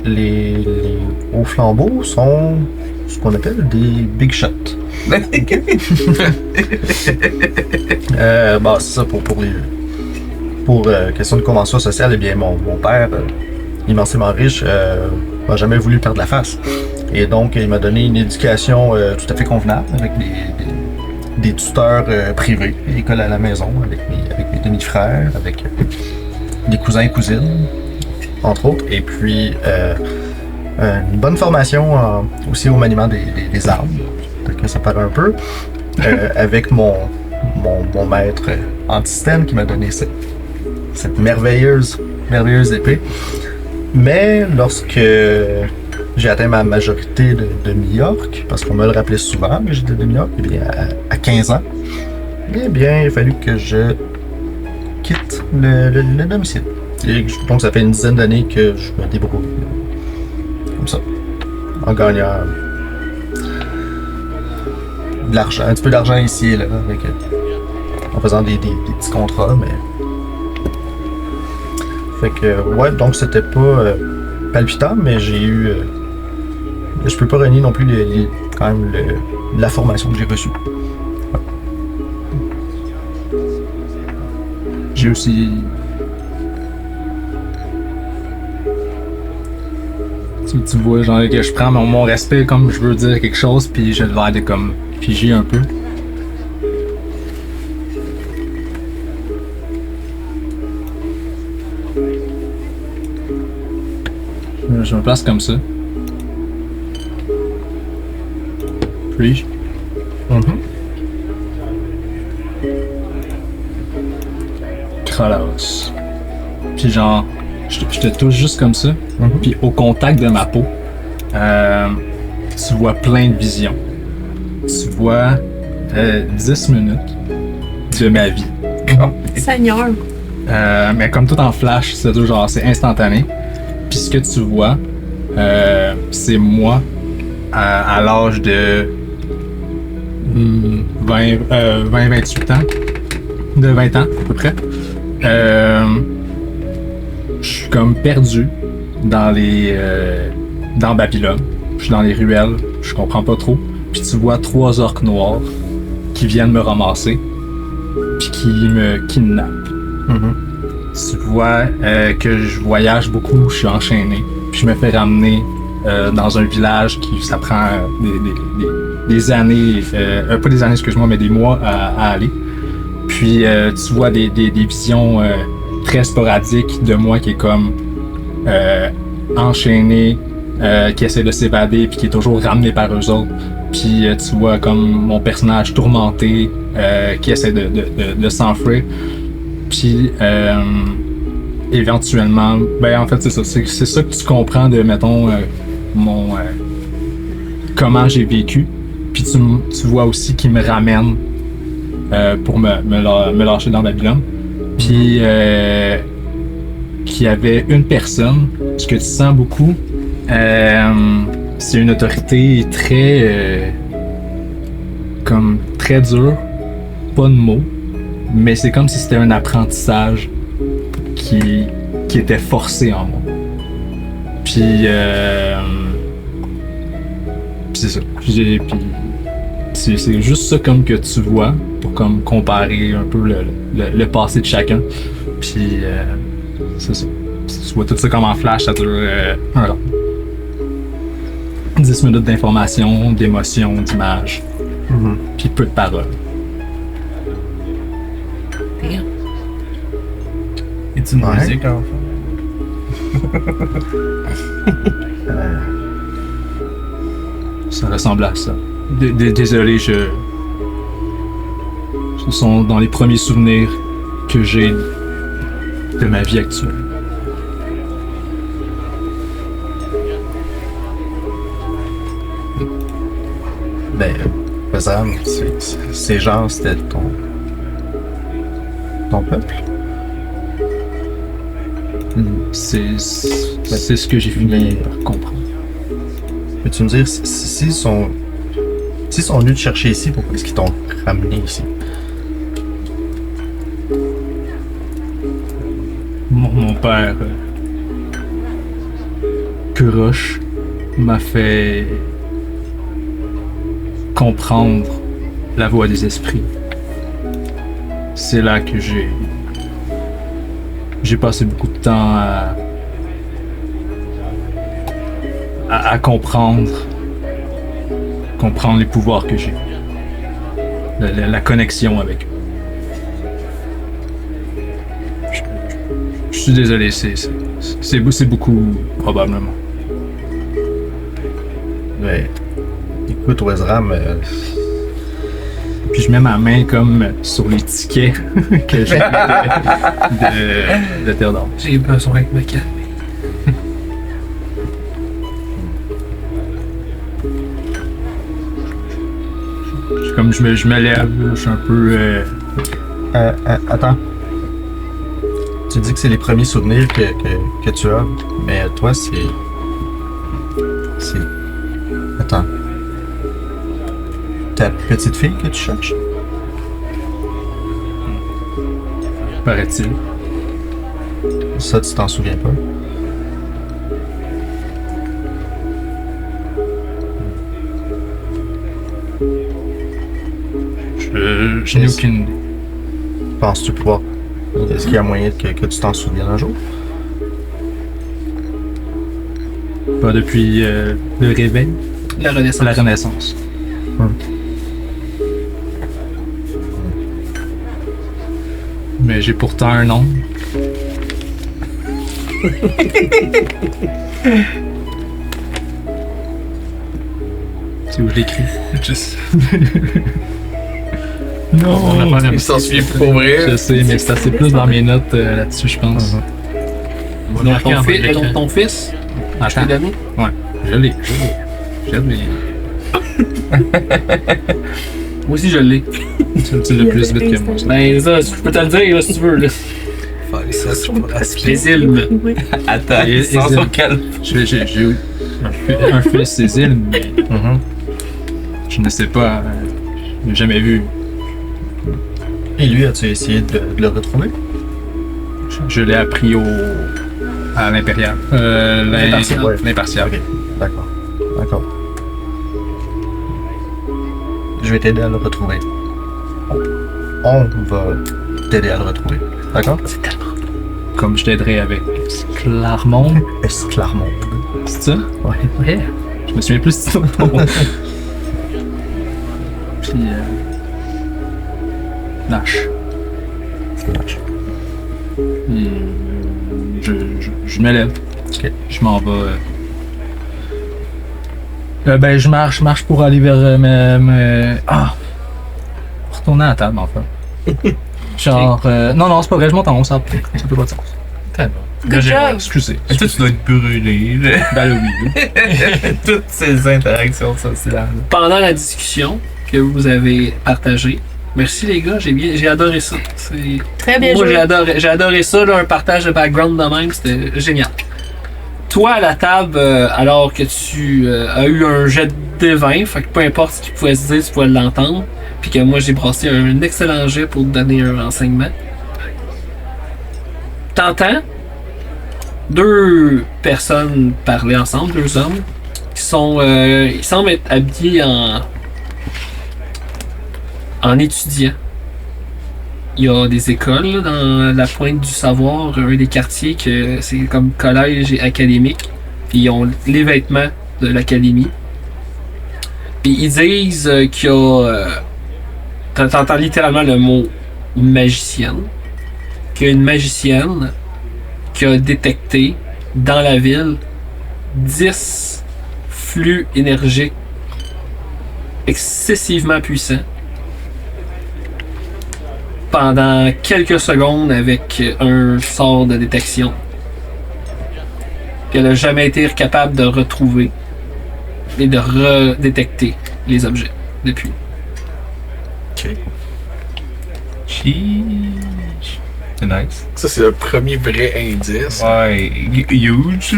les hauts flambeaux sont ce qu'on appelle des big shots. C'est ça pour question de convention sociale. Eh bien, mon père, immensément riche, m'a jamais voulu perdre la face. Et donc, il m'a donné une éducation tout à fait convenable avec des tuteurs privés, école à la maison, avec mes demi-frères, avec des cousins et cousines, entre autres. Et puis, une bonne formation aussi au maniement des armes. Que ça paraît un peu, avec mon maître anti-système qui m'a donné cette merveilleuse épée. Mais lorsque j'ai atteint ma majorité de New York, parce qu'on me le rappelait souvent que j'étais de New York, et bien à 15 ans, eh bien il a fallu que je quitte le domicile. Et donc ça fait une dizaine d'années que je me débrouille comme ça, en gagnant de l'argent, un petit peu d'argent ici et là, en faisant des petits contrats, mais... Fait que, ouais, donc c'était pas palpitant, mais j'ai eu... je peux pas renier non plus quand même la formation que j'ai reçue. J'ai aussi. Tu vois, genre que je prends mon respect comme je veux dire quelque chose, puis j'ai l'air de comme figer un peu. Je me place comme ça. Puis. Kralos. Puis genre, je te touche juste comme ça. Puis au contact de ma peau, tu vois plein de visions. Tu vois 10 minutes de ma vie. Seigneur. Mais comme tout en flash, c'est instantané. Puis ce que tu vois, c'est moi à l'âge de 20-28 ans. De 20 ans, à peu près. Je suis comme perdu dans dans Babylone. Je suis dans les ruelles, je comprends pas trop. Puis tu vois 3 orques noirs qui viennent me ramasser, puis qui me kidnappent. Tu vois que je voyage beaucoup, je suis enchaîné, puis je me fais ramener dans un village qui ça prend des années, pas des années excuse-moi, mais des mois à aller. Puis tu vois des visions très sporadiques de moi qui est comme enchaîné, qui essaie de s'évader puis qui est toujours ramené par eux autres. Puis tu vois comme mon personnage tourmenté qui essaie de s'enfuir. Puis éventuellement, ben en fait c'est ça, c'est ça que tu comprends de mettons comment j'ai vécu. Puis tu vois aussi qu'il me ramène pour me lâcher dans Babylone. Puis qu'il y avait une personne, ce que tu sens beaucoup, c'est une autorité très comme très dure, pas de mots, mais c'est comme si c'était un apprentissage qui était forcé en moi. Puis c'est ça. Puis c'est juste ça comme que tu vois pour comme comparer un peu le passé de chacun. Puis c'est ça. Tu vois tout ça comme en flash, ça dure un an. 10 minutes d'information, d'émotion, d'images. Puis peu de paroles. Et-tu une musique en Ça ressemble à ça. Désolé, ce sont dans les premiers souvenirs que j'ai de ma vie actuelle. Ben, Razam, ces gens, c'était ton peuple? C'est ce que j'ai fini par comprendre. Peux-tu me dire s'ils sont venus te chercher ici, pourquoi est-ce qu'ils t'ont ramené ici? Mon père, Kurosh, m'a fait comprendre la voie des esprits. C'est là que j'ai passé beaucoup de temps à comprendre les pouvoirs que j'ai, la connexion avec eux. Je suis désolé, c'est beaucoup, probablement. Ouais. Écoute, Wezram, puis je mets ma main comme sur les tickets que j'ai de Terre d'Or. J'ai besoin de me calmer. Comme je me lève, je suis un peu... attends. Tu dis que c'est les premiers souvenirs que tu as, mais toi, c'est... Attends. Ta petite fille que tu cherches? Paraît-il. Ça, tu t'en souviens pas? Je n'ai aucune idée. Penses-tu pouvoir? Est-ce qu'il y a moyen que tu t'en souviennes un jour? Pas depuis le réveil, La Renaissance. la Renaissance. Mais j'ai pourtant un nom. C'est où je l'écris. Non, On n'a pas Il s'en souvient plus pour vrai. je sais, mais c'est assez plus dans mes notes là-dessus, je pense. On va marquer en bas de Le nom de l'écran. ton fils, je t'ai Attends, donné. je l'ai. Mais Moi aussi, je l'ai. tu l'as plus vite que moi. ça. Ben, ça, je peux te le dire, là, si tu veux, là. Fallait ça sur la Les îles. Attends, Et- ils sont et- sur quel? J'ai eu un fils Cécile, mais je ne sais pas. Je n'ai jamais vu. Et lui, as-tu essayé de le retrouver? Je l'ai appris à l'Impérial. L'Impartial. L'Impartial. Ok, d'accord. D'accord. Je vais t'aider à le retrouver. On va t'aider à le retrouver. D'accord? Comme je t'aiderai avec Clarmont. Esclarmonde. C'est ça? Ouais. Je me souviens plus de ton nom. Puis. Nash. Puis, je me lève. Ok. Je m'en vais. Ben, je marche pour aller vers retourner à la table, enfin. Genre. Non, c'est pas vrai, je monte en haut, ça peut pas de sens. Good job. Excusez. Et toi, tu dois être brûlé, là. Ben oui. Toutes ces interactions sociales. Pendant la discussion que vous avez partagée, merci les gars, j'ai adoré ça. Très bien Moi, joué. j'ai adoré ça, là, un partage de background de même, c'était génial. Toi, à la table, alors que tu as eu un jet de 20, fait que peu importe ce qu'il pouvait se dire, tu pouvais l'entendre, puis que moi, j'ai brassé un excellent jet pour te donner un renseignement. T'entends deux personnes parler ensemble, deux hommes, qui sont, ils semblent être habillés en étudiants. Il y a des écoles là, dans la pointe du savoir, un des quartiers que c'est comme collège et académique. Puis ils ont les vêtements de l'académie. Puis ils disent qu'il y a... t'entends littéralement le mot magicienne. Qu'il y a une magicienne qui a détecté dans la ville 10 flux énergiques excessivement puissants pendant quelques secondes avec un sort de détection qu'elle n'a jamais été capable de retrouver et de redétecter les objets depuis. C'est nice. Ça, c'est le premier vrai indice. Ouais, huge.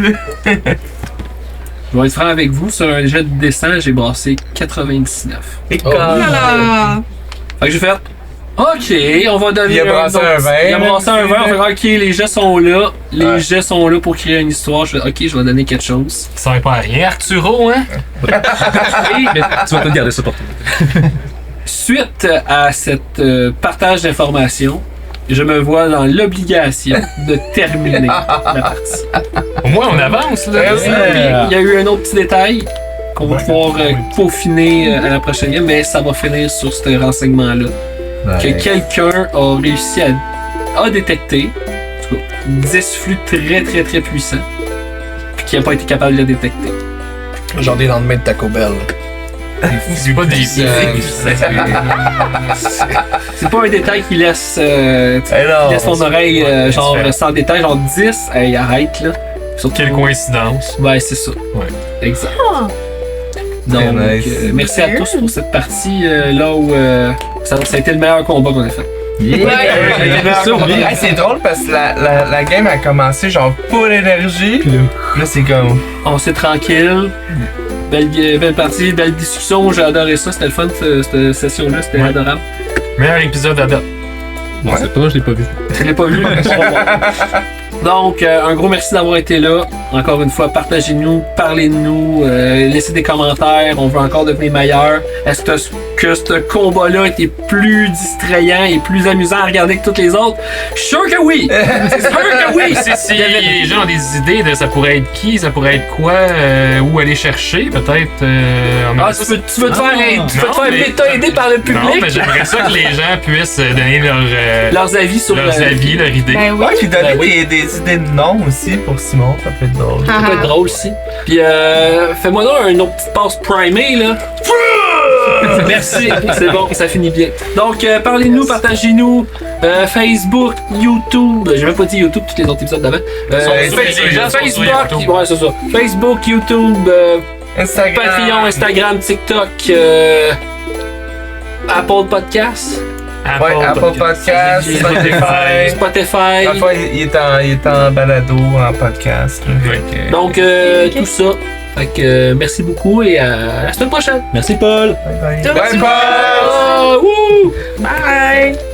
Je vais être franc avec vous, sur un jet de dessin, j'ai brassé 99. Et Oh. Voilà. Fait que j'ai fait OK, on va donner Il a brassé un 20, Il a brassé un 20, on là. fait OK, les jets sont là. Les Ouais. jets sont là pour créer une histoire. Je fais OK, je vais donner quelque chose. Ça sert pas à rien, Arturo, hein? Et Mais tu vas te garder ça pour toi. suite à cette partage d'informations, je me vois dans l'obligation de terminer la partie. Au moins, on avance, là. Puis, il y a eu un autre petit détail qu'on va pouvoir peaufiner à la prochaine game, mais ça va finir sur ce renseignement-là. Que quelqu'un a réussi à détecter, en tout cas, 10 flux très très très puissants, puis qui n'a pas été capable de les détecter. Genre des lendemains de Taco Bell. C'est pas des C'est pas un détail qui laisse, non, laisse ton c'est oreille genre différent. sans détail, genre 10, hey, arrête là. Surtout- Quelle coïncidence. Ouais, c'est ça. Ouais. Exact. Ah. Donc, nice. merci à tous pour cette partie là où ça a été le meilleur combat qu'on a fait. Hey, c'est drôle parce que la game a commencé genre full énergie. Puis là, c'est comme. On s'est tranquille. Belle partie, belle discussion. J'ai adoré ça. C'était le fun, cette session-là. C'était adorable. Meilleur épisode à date. Je sais pas, je l'ai pas vu. Je l'ai pas vu. mais on va voir. Donc, un gros merci d'avoir été là. Encore une fois, partagez-nous, parlez-nous, laissez des commentaires. On veut encore devenir meilleurs. Est-ce que ce combat-là était plus distrayant et plus amusant à regarder que tous les autres? Sûr que oui! C'est sûr que oui! Si les gens ont des idées de ça pourrait être qui, ça pourrait être quoi, où aller chercher, peut-être. Tu veux te faire méta-aider par le public? Non, mais j'aimerais ça que les gens puissent donner leurs avis sur leurs idées. Ben oui. Ouais, puis donner des idées de noms aussi pour Simon, ça peut être drôle. Ça peut être drôle aussi. Puis fais-moi donc une autre petite passe primée là. Merci, c'est bon, ça finit bien. Donc parlez-nous, partagez-nous. Facebook, YouTube. J'ai même pas dit YouTube, tous les autres épisodes d'avant. Facebook, ouais, c'est ça. Facebook, YouTube, Instagram. Patreon, Instagram, TikTok, Apple Podcasts. Ouais, Apple Podcast, Spotify. Spotify. La fois, il est en balado, en podcast. Là. Ouais. Donc, tout ça. Fait que merci beaucoup et à la semaine prochaine. Merci, Paul. Bye bye. Bye, Paul! Woo! Bye!